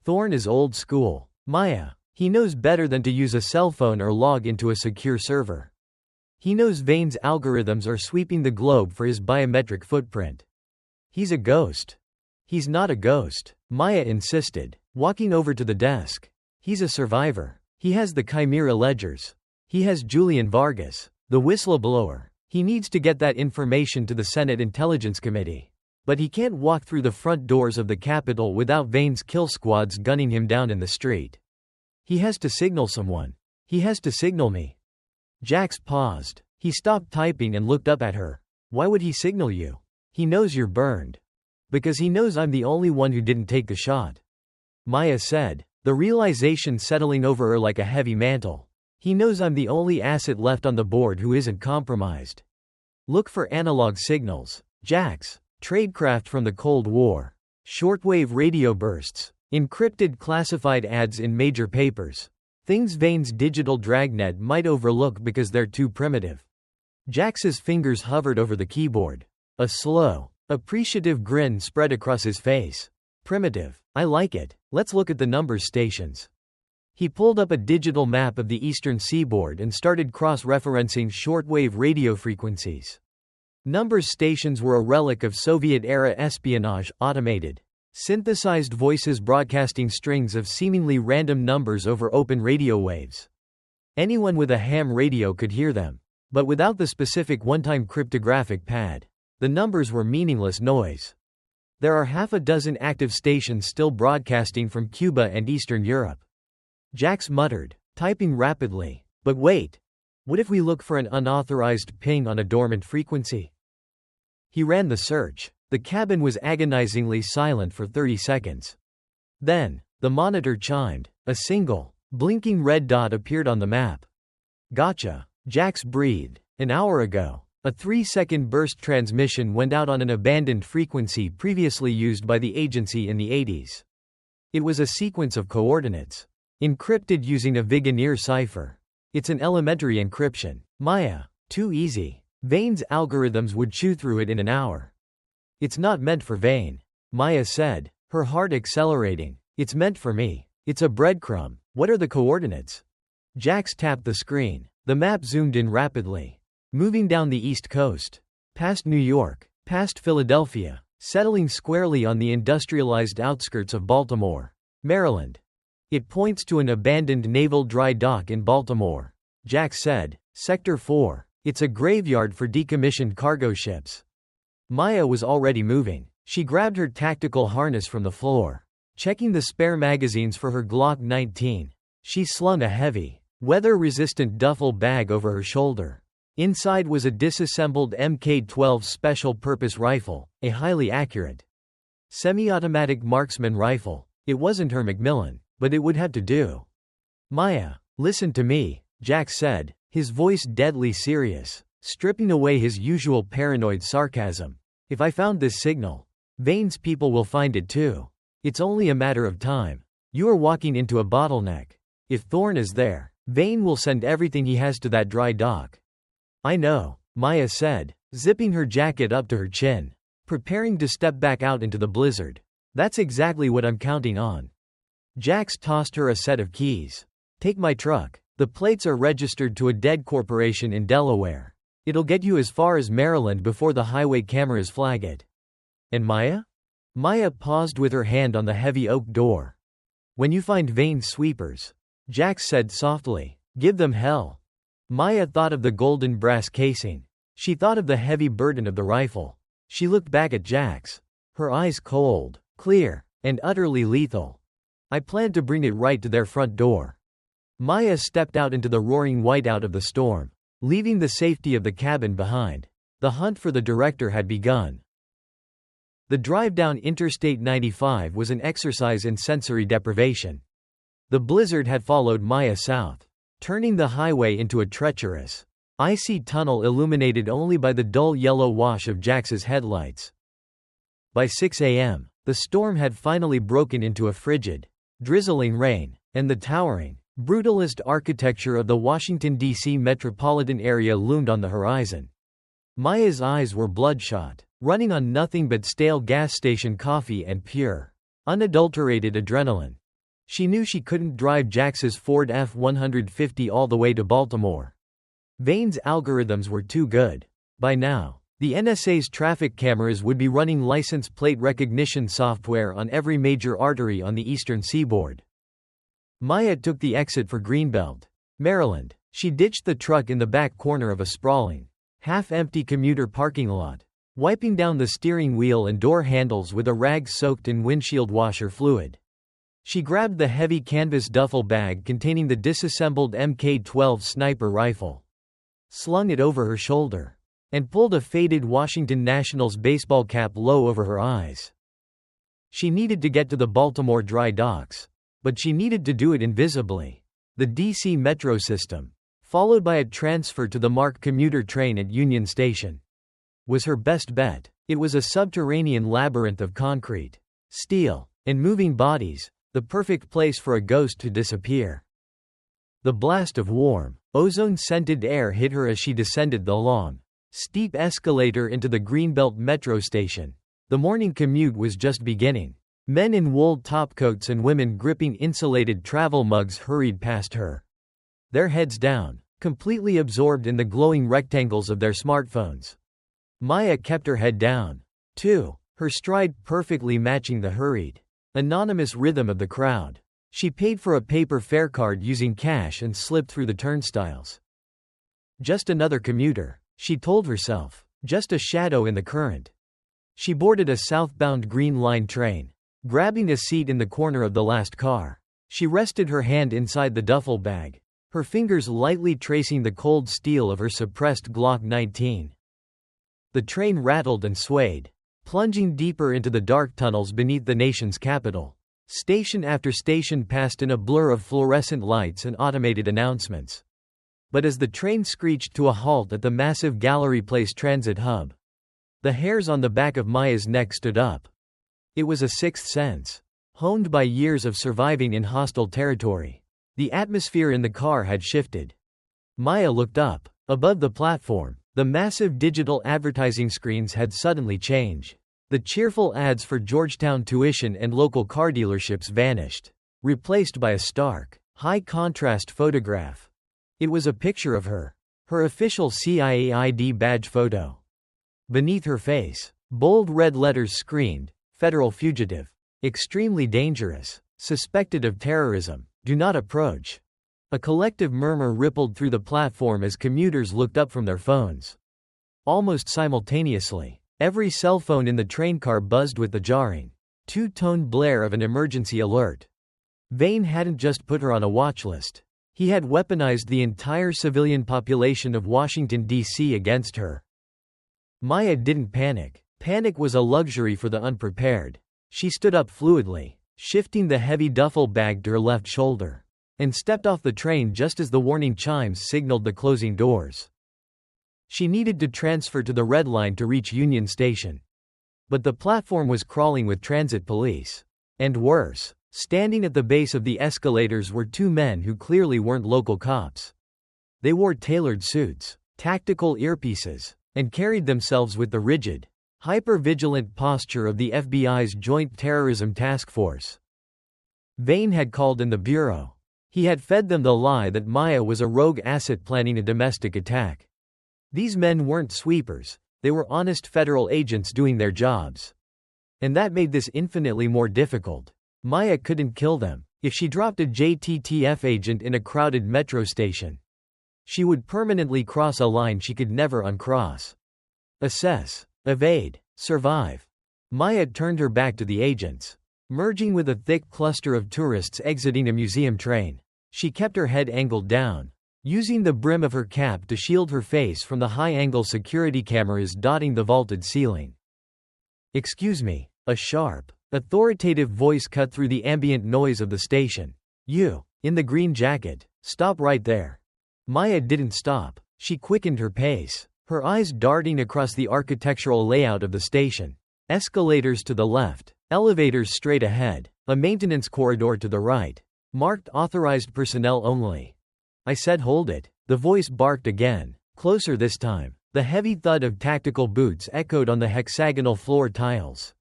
"Thorne is old school, Maya. He knows better than to use a cell phone or log into a secure server. He knows Vane's algorithms are sweeping the globe for his biometric footprint. He's a ghost." "He's not a ghost," Maya insisted, walking over to the desk. "He's a survivor. He has the Chimera ledgers. He has Julian Vargas, the whistleblower. He needs to get that information to the Senate Intelligence Committee. But he can't walk through the front doors of the Capitol without Vane's kill squads gunning him down in the street." He has to signal someone. He has to signal me. Jax paused. He stopped typing and looked up at her. Why would he signal you? He knows you're burned. Because he knows I'm the only one who didn't take the shot. Maya said, the realization settling over her like a heavy mantle. He knows I'm the only asset left on the board who isn't compromised. Look for analog signals. Jax. Tradecraft from the Cold War. Shortwave radio bursts. Encrypted classified ads in major papers. Things Vane's digital dragnet might overlook because they're too primitive. Jax's fingers hovered over the keyboard. A slow, appreciative grin spread across his face. Primitive. I like it. Let's look at the numbers stations. He pulled up a digital map of the eastern seaboard and started cross-referencing shortwave radio frequencies. Numbers stations were a relic of Soviet-era espionage, automated, synthesized voices broadcasting strings of seemingly random numbers over open radio waves. Anyone with a ham radio could hear them. But without the specific one-time cryptographic pad, the numbers were meaningless noise. There are half a dozen active stations still broadcasting from Cuba and Eastern Europe. Jax muttered, typing rapidly. But wait. What if we look for an unauthorized ping on a dormant frequency? He ran the search. The cabin was agonizingly silent for 30 seconds. Then, the monitor chimed. A single, blinking red dot appeared on the map. Gotcha. Jax breathed. An hour ago, a 3-second burst transmission went out on an abandoned frequency previously used by the agency in the 80s. It was a sequence of coordinates, encrypted using a Vigenère cipher. It's an elementary encryption. Maya. Too easy. Vane's algorithms would chew through it in an hour. It's not meant for Vane. Maya said, her heart accelerating. It's meant for me. It's a breadcrumb. What are the coordinates? Jax tapped the screen. The map zoomed in rapidly. Moving down the east coast. Past New York. Past Philadelphia. Settling squarely on the industrialized outskirts of Baltimore, Maryland. It points to an abandoned naval dry dock in Baltimore. Jax said, Sector 4. It's a graveyard for decommissioned cargo ships. Maya was already moving. She grabbed her tactical harness from the floor. Checking the spare magazines for her Glock 19. She slung a heavy, weather-resistant duffel bag over her shoulder. Inside was a disassembled Mk-12 special-purpose rifle, a highly accurate, semi-automatic marksman rifle. It wasn't her Macmillan, but it would have to do. Maya, listen to me, Jax said, his voice deadly serious, stripping away his usual paranoid sarcasm. If I found this signal, Vane's people will find it too. It's only a matter of time. You are walking into a bottleneck. If Thorne is there, Vane will send everything he has to that dry dock. I know, Maya said, zipping her jacket up to her chin, preparing to step back out into the blizzard. That's exactly what I'm counting on. Jax tossed her a set of keys. Take my truck. The plates are registered to a dead corporation in Delaware. It'll get you as far as Maryland before the highway cameras flag it. And Maya? Maya paused with her hand on the heavy oak door. When you find Vane's sweepers, Jax said softly, give them hell. Maya thought of the golden brass casing. She thought of the heavy burden of the rifle. She looked back at Jax. Her eyes cold, clear, and utterly lethal. I planned to bring it right to their front door. Maya stepped out into the roaring whiteout of the storm, leaving the safety of the cabin behind. The hunt for the director had begun. The drive down Interstate 95 was an exercise in sensory deprivation. The blizzard had followed Maya south, turning the highway into a treacherous, icy tunnel illuminated only by the dull yellow wash of Jax's headlights. By 6 a.m., the storm had finally broken into a frigid, drizzling rain, and the towering, brutalist architecture of the Washington, D.C. metropolitan area loomed on the horizon. Maya's eyes were bloodshot, running on nothing but stale gas station coffee and pure, unadulterated adrenaline. She knew she couldn't drive Jax's Ford F-150 all the way to Baltimore. Vane's algorithms were too good. By now, the NSA's traffic cameras would be running license plate recognition software on every major artery on the eastern seaboard. Maya took the exit for Greenbelt, Maryland. She ditched the truck in the back corner of a sprawling, half-empty commuter parking lot, wiping down the steering wheel and door handles with a rag soaked in windshield washer fluid. She grabbed the heavy canvas duffel bag containing the disassembled Mk-12 sniper rifle, slung it over her shoulder, and pulled a faded Washington Nationals baseball cap low over her eyes. She needed to get to the Baltimore dry docks, but she needed to do it invisibly. The D.C. metro system, followed by a transfer to the MARC commuter train at Union Station, was her best bet. It was a subterranean labyrinth of concrete, steel, and moving bodies, the perfect place for a ghost to disappear. The blast of warm, ozone-scented air hit her as she descended the long, steep escalator into the Greenbelt metro station. The morning commute was just beginning. Men in wool topcoats and women gripping insulated travel mugs hurried past her, their heads down, completely absorbed in the glowing rectangles of their smartphones. Maya kept her head down, too, her stride perfectly matching the hurried, anonymous rhythm of the crowd. She paid for a paper fare card using cash and slipped through the turnstiles. Just another commuter, she told herself, just a shadow in the current. She boarded a southbound Green Line train, grabbing a seat in the corner of the last car. She rested her hand inside the duffel bag, her fingers lightly tracing the cold steel of her suppressed Glock 19. The train rattled and swayed, plunging deeper into the dark tunnels beneath the nation's capital. Station after station passed in a blur of fluorescent lights and automated announcements. But as the train screeched to a halt at the massive Gallery Place transit hub, the hairs on the back of Maya's neck stood up. It was a sixth sense, honed by years of surviving in hostile territory. The atmosphere in the car had shifted. Maya looked up. Above the platform, the massive digital advertising screens had suddenly changed. The cheerful ads for Georgetown tuition and local car dealerships vanished, replaced by a stark, high-contrast photograph. It was a picture of her, her official CIA ID badge photo. Beneath her face, bold red letters screamed, "Federal fugitive. Extremely dangerous. Suspected of terrorism. Do not approach." A collective murmur rippled through the platform as commuters looked up from their phones. Almost simultaneously, every cell phone in the train car buzzed with the jarring, two-tone blare of an emergency alert. Vane hadn't just put her on a watch list. He had weaponized the entire civilian population of Washington, D.C. against her. Maya didn't panic. Panic was a luxury for the unprepared. She stood up fluidly, shifting the heavy duffel bag to her left shoulder, and stepped off the train just as the warning chimes signaled the closing doors. She needed to transfer to the Red Line to reach Union Station. But the platform was crawling with transit police. And worse, standing at the base of the escalators were two men who clearly weren't local cops. They wore tailored suits, tactical earpieces, and carried themselves with the rigid, hyper-vigilant posture of the FBI's Joint Terrorism Task Force. Vane had called in the bureau. He had fed them the lie that Maya was a rogue asset planning a domestic attack. These men weren't sweepers, they were honest federal agents doing their jobs. And that made this infinitely more difficult. Maya couldn't kill them. If she dropped a JTTF agent in a crowded metro station, she would permanently cross a line she could never uncross. Assess, evade, survive. Maya turned her back to the agents, merging with a thick cluster of tourists exiting a museum train. She kept her head angled down, using the brim of her cap to shield her face from the high-angle security cameras dotting the vaulted ceiling. "Excuse me," a sharp, authoritative voice cut through the ambient noise of the station. "You, in the green jacket, stop right there." Maya didn't stop. She quickened her pace, her eyes darting across the architectural layout of the station. Escalators to the left, elevators straight ahead, a maintenance corridor to the right, marked authorized personnel only. "I said hold it," the voice barked again, closer this time. The heavy thud of tactical boots echoed on the hexagonal floor tiles.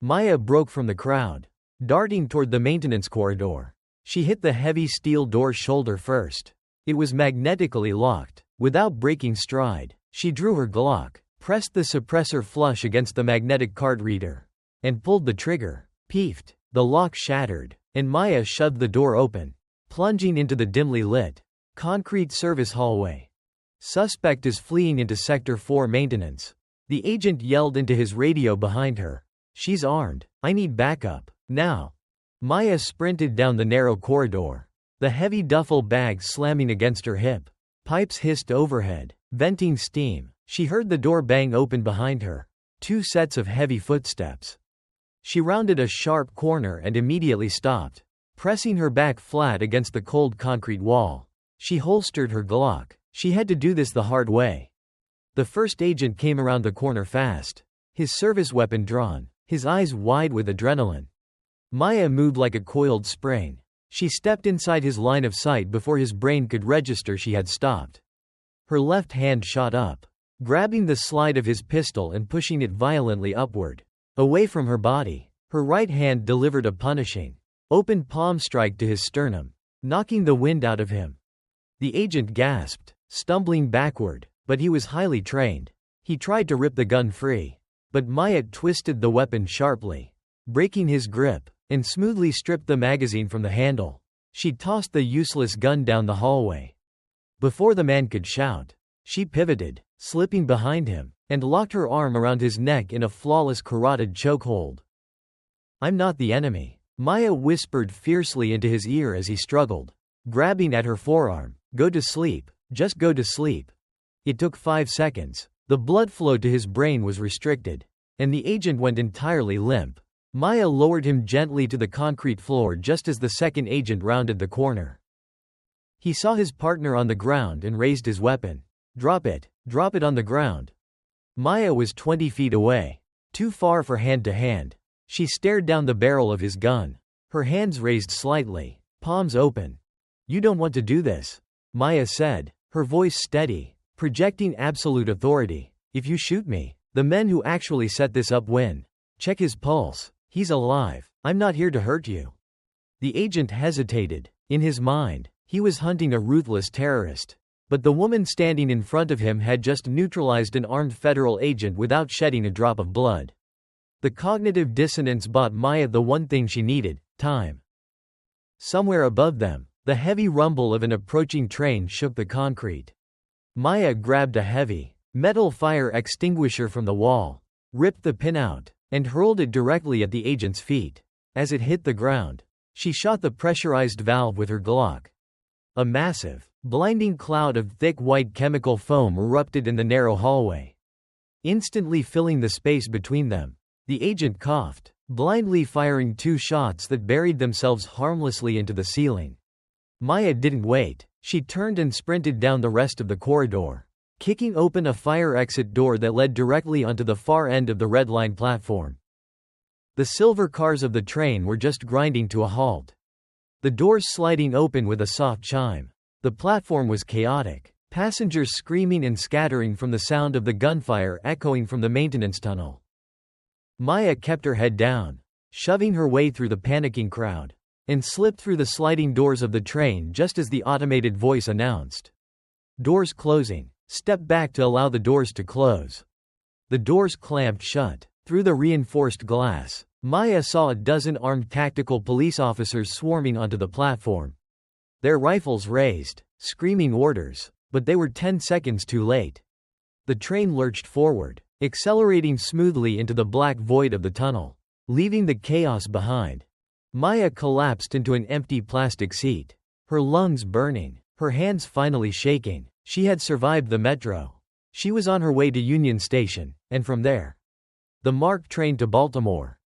Maya broke from the crowd, darting toward the maintenance corridor. She hit the heavy steel door shoulder first. It was magnetically locked. Without breaking stride, she drew her Glock, pressed the suppressor flush against the magnetic card reader, and pulled the trigger. Peefed. The lock shattered, and Maya shoved the door open, plunging into the dimly lit, concrete service hallway. "Suspect is fleeing into Sector 4 maintenance." The agent yelled into his radio behind her. "She's armed. I need backup. Now." Maya sprinted down the narrow corridor, the heavy duffel bag slamming against her hip. Pipes hissed overhead, venting steam. She heard the door bang open behind her. 2 sets of heavy footsteps. She rounded a sharp corner and immediately stopped, pressing her back flat against the cold concrete wall. She holstered her Glock. She had to do this the hard way. The first agent came around the corner fast, his service weapon drawn, his eyes wide with adrenaline. Maya moved like a coiled spring. She stepped inside his line of sight before his brain could register she had stopped. Her left hand shot up, grabbing the slide of his pistol and pushing it violently upward, away from her body. Her right hand delivered a punishing, open palm strike to his sternum, knocking the wind out of him. The agent gasped, stumbling backward, but he was highly trained. He tried to rip the gun free, but Maya twisted the weapon sharply, breaking his grip, and smoothly stripped the magazine from the handle. She tossed the useless gun down the hallway. Before the man could shout, she pivoted, slipping behind him, and locked her arm around his neck in a flawless carotid chokehold. "I'm not the enemy," Maya whispered fiercely into his ear as he struggled, grabbing at her forearm. "Go to sleep, just go to sleep." It took 5 seconds. The blood flow to his brain was restricted, and the agent went entirely limp. Maya lowered him gently to the concrete floor just as the second agent rounded the corner. He saw his partner on the ground and raised his weapon. Drop it on the ground." Maya was 20 feet away, too far for hand to hand. She stared down the barrel of his gun, her hands raised slightly, palms open. "You don't want to do this," Maya said, her voice steady, projecting absolute authority. "If you shoot me, the men who actually set this up win. Check his pulse. He's alive. I'm not here to hurt you." The agent hesitated. In his mind, he was hunting a ruthless terrorist. But the woman standing in front of him had just neutralized an armed federal agent without shedding a drop of blood. The cognitive dissonance bought Maya the one thing she needed: time. Somewhere above them, the heavy rumble of an approaching train shook the concrete. Maya grabbed a heavy, metal fire extinguisher from the wall, ripped the pin out, and hurled it directly at the agent's feet. As it hit the ground, she shot the pressurized valve with her Glock. A massive, blinding cloud of thick white chemical foam erupted in the narrow hallway, instantly filling the space between them. The agent coughed, blindly firing 2 shots that buried themselves harmlessly into the ceiling. Maya didn't wait. She turned and sprinted down the rest of the corridor, kicking open a fire exit door that led directly onto the far end of the Red Line platform. The silver cars of the train were just grinding to a halt, the doors sliding open with a soft chime. The platform was chaotic, passengers screaming and scattering from the sound of the gunfire echoing from the maintenance tunnel. Maya kept her head down, shoving her way through the panicking crowd, and slipped through the sliding doors of the train just as the automated voice announced, "Doors closing. Step back to allow the doors to close." The doors clamped shut. Through the reinforced glass, Maya saw a dozen armed tactical police officers swarming onto the platform, their rifles raised, screaming orders, but they were 10 seconds too late. The train lurched forward, accelerating smoothly into the black void of the tunnel, leaving the chaos behind. Maya collapsed into an empty plastic seat, her lungs burning, her hands finally shaking. She had survived the metro. She was on her way to Union Station, and from there, the MARC train to Baltimore.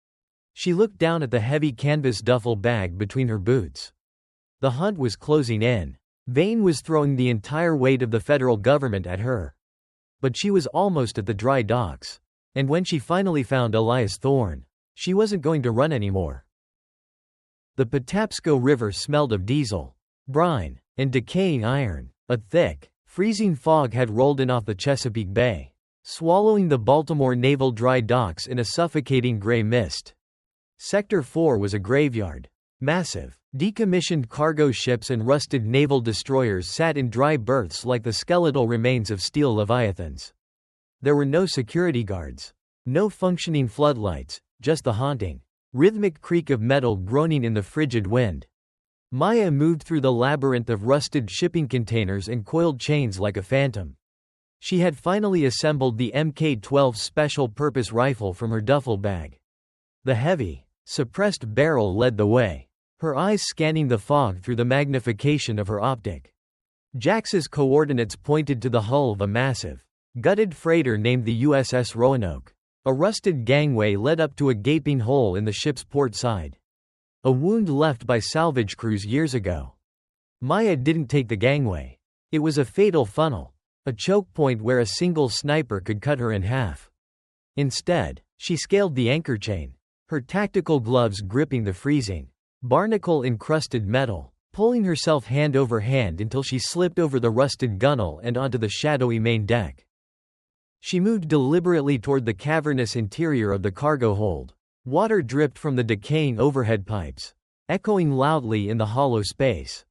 She looked down at the heavy canvas duffel bag between her boots. The hunt was closing in. Vane was throwing the entire weight of the federal government at her. But she was almost at the dry docks. And when she finally found Elias Thorne, she wasn't going to run anymore. The Patapsco River smelled of diesel, brine, and decaying iron. A thick, freezing fog had rolled in off the Chesapeake Bay, swallowing the Baltimore naval dry docks in a suffocating gray mist. Sector 4 was a graveyard. Massive, decommissioned cargo ships and rusted naval destroyers sat in dry berths like the skeletal remains of steel leviathans. There were no security guards, no functioning floodlights, just the haunting, rhythmic creak of metal groaning in the frigid wind. Maya moved through the labyrinth of rusted shipping containers and coiled chains like a phantom. She had finally assembled the Mk-12 special-purpose rifle from her duffel bag. The heavy, Suppressed barrel led the way, her eyes scanning the fog through the magnification of her optic. Jax's coordinates pointed to the hull of a massive, gutted freighter named the USS Roanoke. A rusted gangway led up to a gaping hole in the ship's port side. A wound left by salvage crews years ago. Maya didn't take the gangway. It was a fatal funnel, a choke point where a single sniper could cut her in half. Instead, she scaled the anchor chain, her tactical gloves gripping the freezing, barnacle-encrusted metal, pulling herself hand over hand until she slipped over the rusted gunwale and onto the shadowy main deck. She moved deliberately toward the cavernous interior of the cargo hold. Water dripped from the decaying overhead pipes, echoing loudly in the hollow space.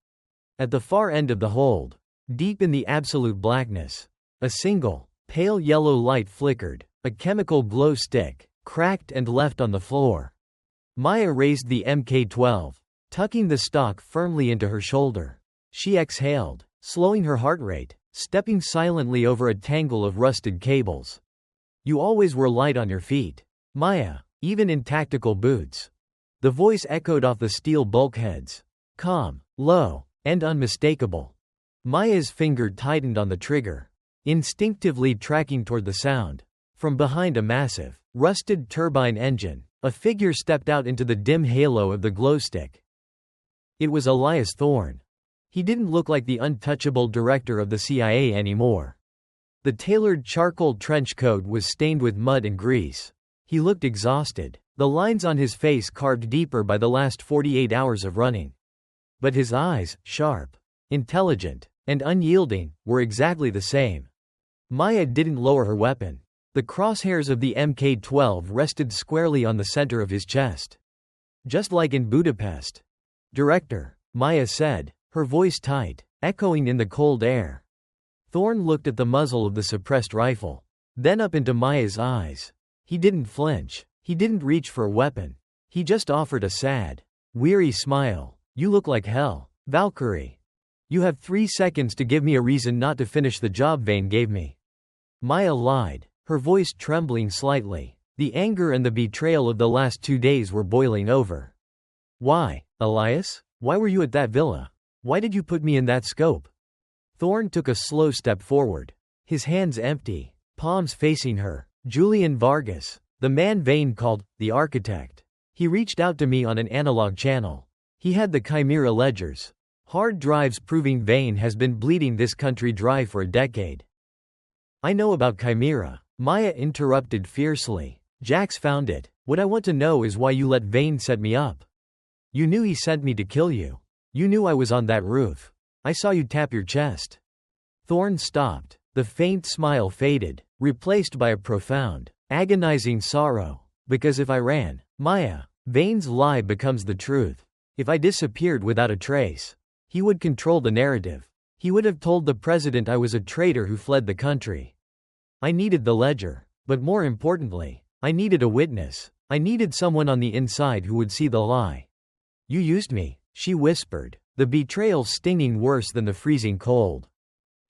At the far end of the hold, deep in the absolute blackness, a single, pale yellow light flickered, a chemical glow stick, cracked and left on the floor. Maya raised the Mk-12, tucking the stock firmly into her shoulder. She exhaled, slowing her heart rate, stepping silently over a tangle of rusted cables. You always were light on your feet, Maya, even in tactical boots. The voice echoed off the steel bulkheads. Calm, low, and unmistakable. Maya's finger tightened on the trigger, instinctively tracking toward the sound. From behind a massive, rusted turbine engine, a figure stepped out into the dim halo of the glowstick. It was Elias Thorne. He didn't look like the untouchable director of the CIA anymore. The tailored charcoal trench coat was stained with mud and grease. He looked exhausted, the lines on his face carved deeper by the last 48 hours of running. But his eyes, sharp, intelligent, and unyielding, were exactly the same. Maya didn't lower her weapon. The crosshairs of the Mk-12 rested squarely on the center of his chest. Just like in Budapest. Director, Maya said, her voice tight, echoing in the cold air. Thorne looked at the muzzle of the suppressed rifle, then up into Maya's eyes. He didn't flinch. He didn't reach for a weapon. He just offered a sad, weary smile. You look like hell, Valkyrie. You have 3 seconds to give me a reason not to finish the job Vane gave me. Maya lied, her voice trembling slightly. The anger and the betrayal of the last 2 days were boiling over. Why, Elias? Why were you at that villa? Why did you put me in that scope? Thorne took a slow step forward, his hands empty, palms facing her. Julian Vargas, the man Vane called the architect. He reached out to me on an analog channel. He had the Chimera ledgers. Hard drives proving Vane has been bleeding this country dry for a decade. I know about Chimera, Maya interrupted fiercely. Jax found it. What I want to know is why you let Vane set me up. You knew he sent me to kill you. You knew I was on that roof. I saw you tap your chest. Thorne stopped. The faint smile faded, replaced by a profound, agonizing sorrow. Because if I ran, Maya, Vane's lie becomes the truth. If I disappeared without a trace, he would control the narrative. He would have told the president I was a traitor who fled the country. I needed the ledger, but more importantly, I needed a witness. I needed someone on the inside who would see the lie. You used me, she whispered, the betrayal stinging worse than the freezing cold.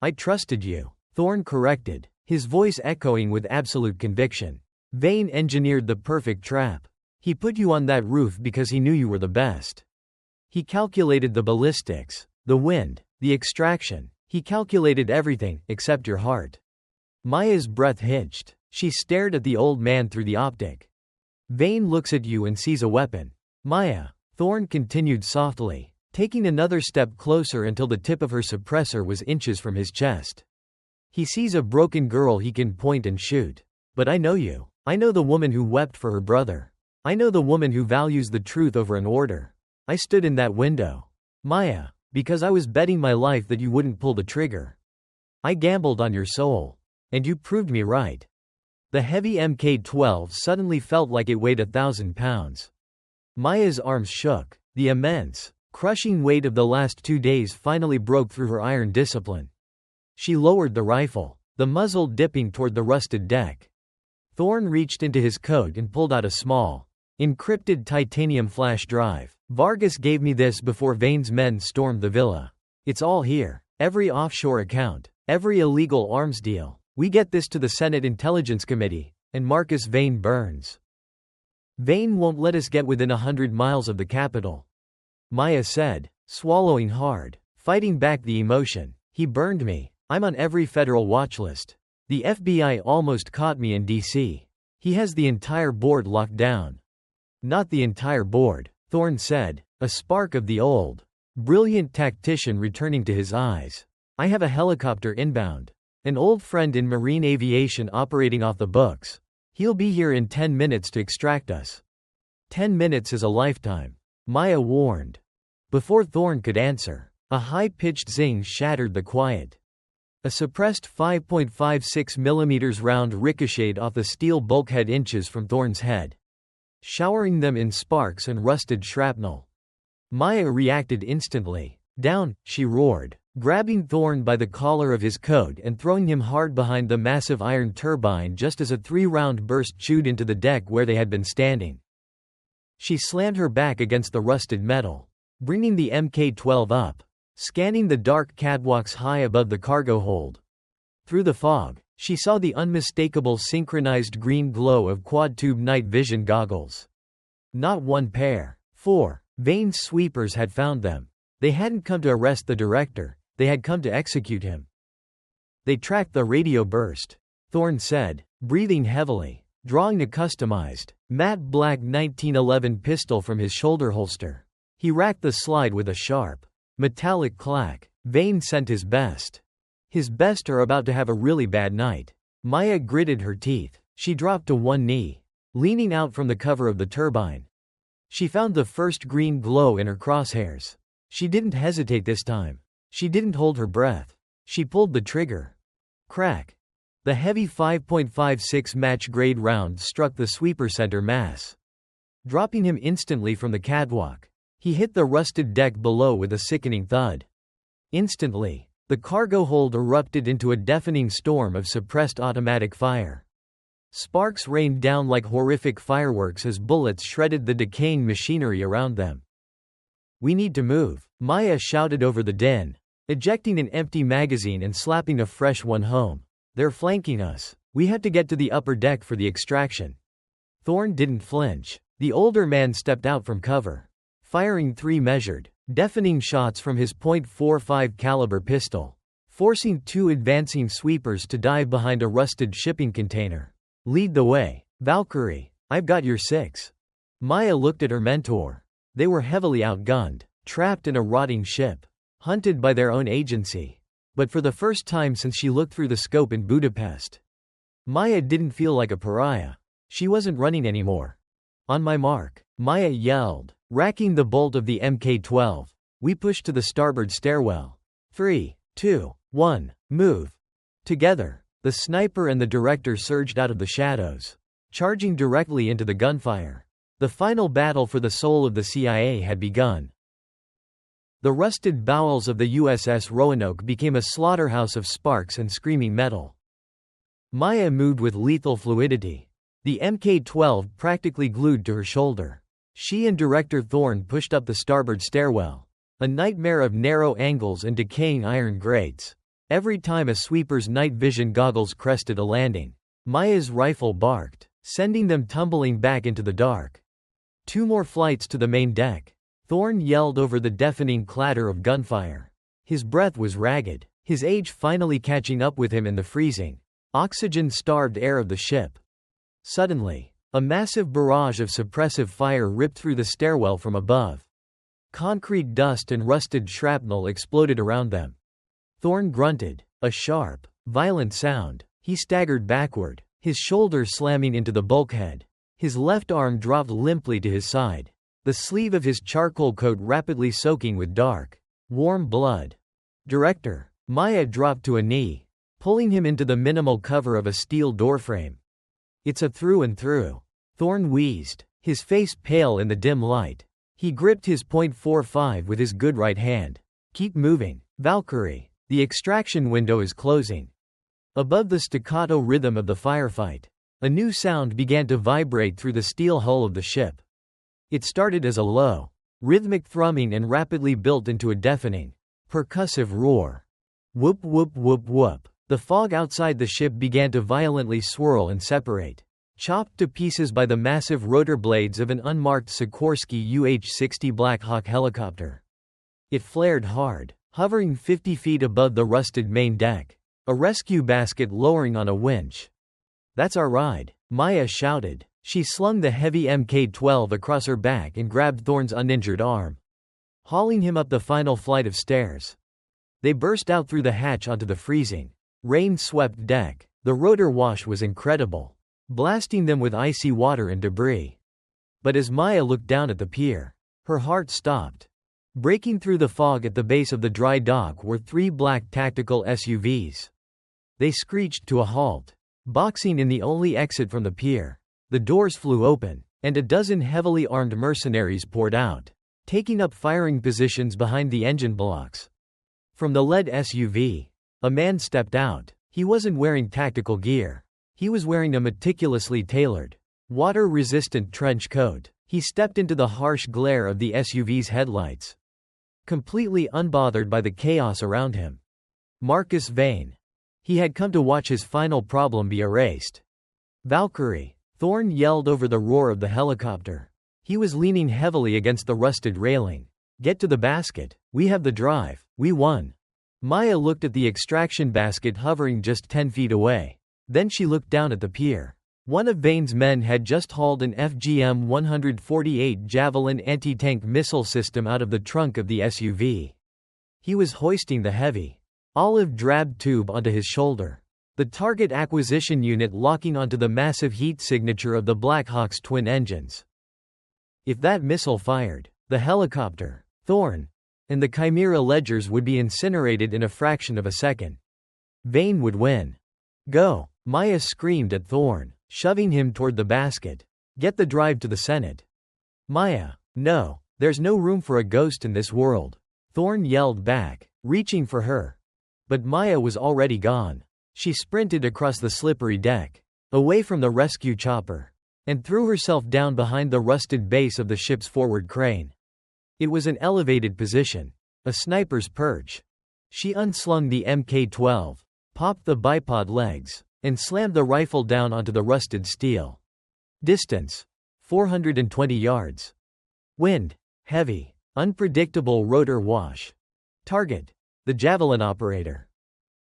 I trusted you, Thorne corrected, his voice echoing with absolute conviction. Vane engineered the perfect trap. He put you on that roof because he knew you were the best. He calculated the ballistics, the wind, the extraction. He calculated everything, except your heart. Maya's breath hitched. She stared at the old man through the optic. Vane looks at you and sees a weapon. Maya, Thorne continued softly, taking another step closer until the tip of her suppressor was inches from his chest. He sees a broken girl he can point and shoot. But I know you. I know the woman who wept for her brother. I know the woman who values the truth over an order. I stood in that window, Maya, because I was betting my life that you wouldn't pull the trigger. I gambled on your soul. And you proved me right. The heavy Mk-12 suddenly felt like it weighed 1,000 pounds. Maya's arms shook. The immense, crushing weight of the last 2 days finally broke through her iron discipline. She lowered the rifle, the muzzle dipping toward the rusted deck. Thorne reached into his coat and pulled out a small, encrypted titanium flash drive. Vargas gave me this before Vane's men stormed the villa. It's all here. Every offshore account, every illegal arms deal. We get this to the Senate Intelligence Committee, and Marcus Vane burns. Vane won't let us get within 100 miles of the capital, Maya said, swallowing hard, fighting back the emotion. He burned me. I'm on every federal watch list. The FBI almost caught me in D.C. He has the entire board locked down. Not the entire board, Thorne said, a spark of the old, brilliant tactician returning to his eyes. I have a helicopter inbound. An old friend in marine aviation operating off the books. He'll be here in 10 minutes to extract us. 10 minutes is a lifetime, Maya warned. Before Thorne could answer, a high-pitched zing shattered the quiet. A suppressed 5.56 mm round ricocheted off the steel bulkhead inches from Thorne's head, showering them in sparks and rusted shrapnel. Maya reacted instantly. Down, she roared, grabbing Thorne by the collar of his coat and throwing him hard behind the massive iron turbine just as a 3-round burst chewed into the deck where they had been standing. She slammed her back against the rusted metal, bringing the Mk-12 up, scanning the dark catwalks high above the cargo hold. Through the fog, she saw the unmistakable synchronized green glow of quad-tube night vision goggles. Not one pair. 4. Vane's sweepers had found them. They hadn't come to arrest the director, they had come to execute him. They tracked the radio burst, Thorne said, breathing heavily, drawing a customized, matte black 1911 pistol from his shoulder holster. He racked the slide with a sharp, metallic clack. Vane sent his best. His best are about to have a really bad night. Maya gritted her teeth. She dropped to one knee, leaning out from the cover of the turbine. She found the first green glow in her crosshairs. She didn't hesitate this time. She didn't hold her breath. She pulled the trigger. Crack. The heavy 5.56 match-grade round struck the sweeper center mass, dropping him instantly from the catwalk. He hit the rusted deck below with a sickening thud. Instantly, the cargo hold erupted into a deafening storm of suppressed automatic fire. Sparks rained down like horrific fireworks as bullets shredded the decaying machinery around them. We need to move, Maya shouted over the din, ejecting an empty magazine and slapping a fresh one home. They're flanking us. We have to get to the upper deck for the extraction. Thorne didn't flinch. The older man stepped out from cover, firing 3 measured, deafening shots from his .45 caliber pistol, forcing 2 advancing sweepers to dive behind a rusted shipping container. Lead the way, Valkyrie. I've got your 6. Maya looked at her mentor. They were heavily outgunned, trapped in a rotting ship, hunted by their own agency. But for the first time since she looked through the scope in Budapest, Maya didn't feel like a pariah. She wasn't running anymore. On my mark, Maya yelled, racking the bolt of the Mk-12. We pushed to the starboard stairwell. 3, 2, 1, move. Together, the sniper and the director surged out of the shadows, charging directly into the gunfire. The final battle for the soul of the CIA had begun. The rusted bowels of the USS Roanoke became a slaughterhouse of sparks and screaming metal. Maya moved with lethal fluidity, the Mk-12 practically glued to her shoulder. She and Director Thorne pushed up the starboard stairwell, a nightmare of narrow angles and decaying iron grates. Every time a sweeper's night vision goggles crested a landing, Maya's rifle barked, sending them tumbling back into the dark. 2 more flights to the main deck. Thorne yelled over the deafening clatter of gunfire. His breath was ragged, his age finally catching up with him in the freezing, oxygen-starved air of the ship. Suddenly, a massive barrage of suppressive fire ripped through the stairwell from above. Concrete dust and rusted shrapnel exploded around them. Thorne grunted, a sharp, violent sound. He staggered backward, his shoulder slamming into the bulkhead. His left arm dropped limply to his side, the sleeve of his charcoal coat rapidly soaking with dark, warm blood. Director. Maya dropped to a knee, pulling him into the minimal cover of a steel doorframe. It's a through and through. Thorne wheezed, his face pale in the dim light. He gripped his .45 with his good right hand. Keep moving, Valkyrie. The extraction window is closing. Above the staccato rhythm of the firefight, a new sound began to vibrate through the steel hull of the ship. It started as a low, rhythmic thrumming and rapidly built into a deafening, percussive roar. Whoop whoop whoop whoop. The fog outside the ship began to violently swirl and separate, chopped to pieces by the massive rotor blades of an unmarked Sikorsky UH-60 Black Hawk helicopter. It flared hard, hovering 50 feet above the rusted main deck, a rescue basket lowering on a winch. "That's our ride," Maya shouted. She slung the heavy Mk-12 across her back and grabbed Thorne's uninjured arm, hauling him up the final flight of stairs. They burst out through the hatch onto the freezing, rain-swept deck. The rotor wash was incredible, blasting them with icy water and debris. But as Maya looked down at the pier, her heart stopped. Breaking through the fog at the base of the dry dock were 3 black tactical SUVs. They screeched to a halt, boxing in the only exit from the pier. The doors flew open, and a dozen heavily armed mercenaries poured out, taking up firing positions behind the engine blocks. From the lead SUV, a man stepped out. He wasn't wearing tactical gear. He was wearing a meticulously tailored, water-resistant trench coat. He stepped into the harsh glare of the SUV's headlights, completely unbothered by the chaos around him. Marcus Vane. He had come to watch his final problem be erased. "Valkyrie!" Thorne yelled over the roar of the helicopter. He was leaning heavily against the rusted railing. "Get to the basket. We have the drive. We won." Maya looked at the extraction basket hovering just 10 feet away. Then she looked down at the pier. One of Vane's men had just hauled an FGM-148 Javelin anti-tank missile system out of the trunk of the SUV. He was hoisting the heavy, olive-drab tube onto his shoulder, the target acquisition unit locking onto the massive heat signature of the Black Hawk's twin engines. If that missile fired, the helicopter, Thorne, and the Chimera Ledgers would be incinerated in a fraction of a second. Vane would win. "Go!" Maya screamed at Thorne, shoving him toward the basket. "Get the drive to the Senate." "Maya, no. There's no room for a ghost in this world," Thorne yelled back, reaching for her. But Maya was already gone. She sprinted across the slippery deck, away from the rescue chopper, and threw herself down behind the rusted base of the ship's forward crane. It was an elevated position, a sniper's perch. She unslung the Mk-12, popped the bipod legs, and slammed the rifle down onto the rusted steel. Distance: 420 yards. Wind: heavy, unpredictable rotor wash. Target: the Javelin operator.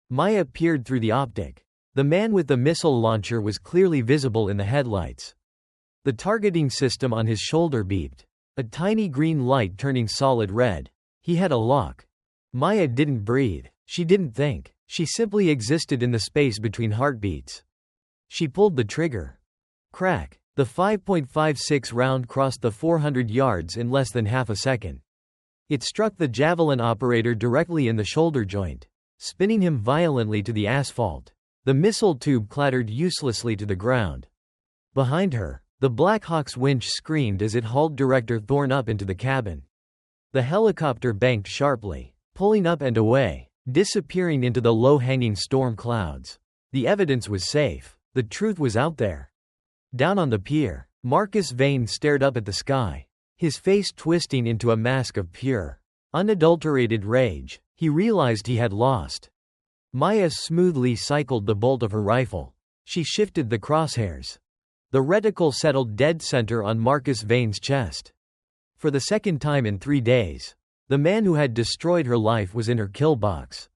Maya peered through the optic. The man with the missile launcher was clearly visible in the headlights. The targeting system on his shoulder beeped, a tiny green light turning solid red. He had a lock. Maya didn't breathe. She didn't think. She simply existed in the space between heartbeats. She pulled the trigger. Crack. The 5.56 round crossed the 400 yards in less than half a second. It struck the Javelin operator directly in the shoulder joint, spinning him violently to the asphalt. The missile tube clattered uselessly to the ground. Behind her, the Black Hawk's winch screamed as it hauled Director Thorne up into the cabin. The helicopter banked sharply, pulling up and away, disappearing into the low-hanging storm clouds. The evidence was safe. The truth was out there. Down on the pier, Marcus Vane stared up at the sky, his face twisting into a mask of pure, unadulterated rage. He realized he had lost. Maya smoothly cycled the bolt of her rifle. She shifted the crosshairs. The reticle settled dead center on Marcus Vane's chest. For the second time in 3 days, the man who had destroyed her life was in her kill box.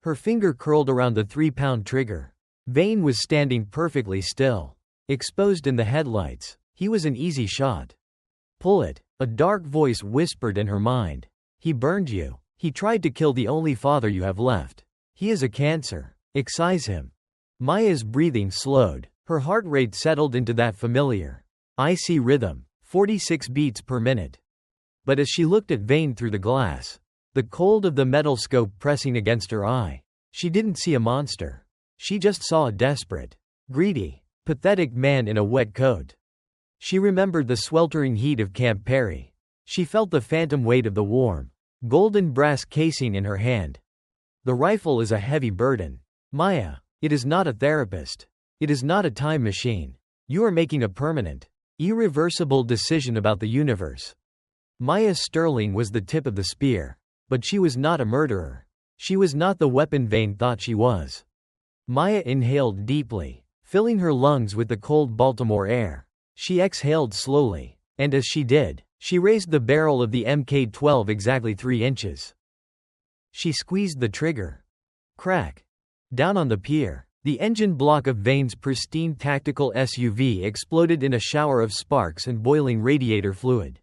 Her finger curled around the 3-pound trigger. Vane was standing perfectly still, exposed in the headlights. He was an easy shot. "Pull it," a dark voice whispered in her mind. "He burned you. He tried to kill the only father you have left. He is a cancer. Excise him." Maya's breathing slowed. Her heart rate settled into that familiar, icy rhythm, 46 beats per minute. But as she looked at Vane through the glass, the cold of the metal scope pressing against her eye, she didn't see a monster. She just saw a desperate, greedy, pathetic man in a wet coat. She remembered the sweltering heat of Camp Perry. She felt the phantom weight of the warm, golden brass casing in her hand. The rifle is a heavy burden. Maya, it is not a therapist. It is not a time machine. You are making a permanent, irreversible decision about the universe. Maya Sterling was the tip of the spear, but she was not a murderer. She was not the weapon Vane thought she was. Maya inhaled deeply, filling her lungs with the cold Baltimore air. She exhaled slowly, and as she did, she raised the barrel of the Mk-12 exactly 3 inches. She squeezed the trigger. Crack. Down on the pier, the engine block of Vane's pristine tactical SUV exploded in a shower of sparks and boiling radiator fluid.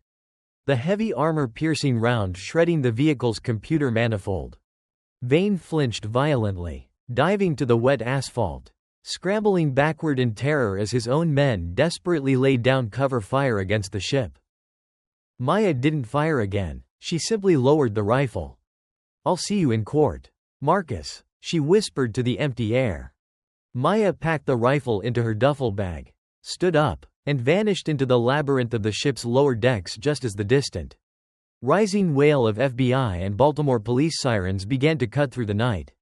The heavy armor-piercing round shredding the vehicle's computer manifold. Vane flinched violently, diving to the wet asphalt, scrambling backward in terror as his own men desperately laid down cover fire against the ship. Maya didn't fire again, she simply lowered the rifle. "I'll see you in court, Marcus," she whispered to the empty air. Maya packed the rifle into her duffel bag, stood up, and vanished into the labyrinth of the ship's lower decks just as the distant, rising wail of FBI and Baltimore police sirens began to cut through the night.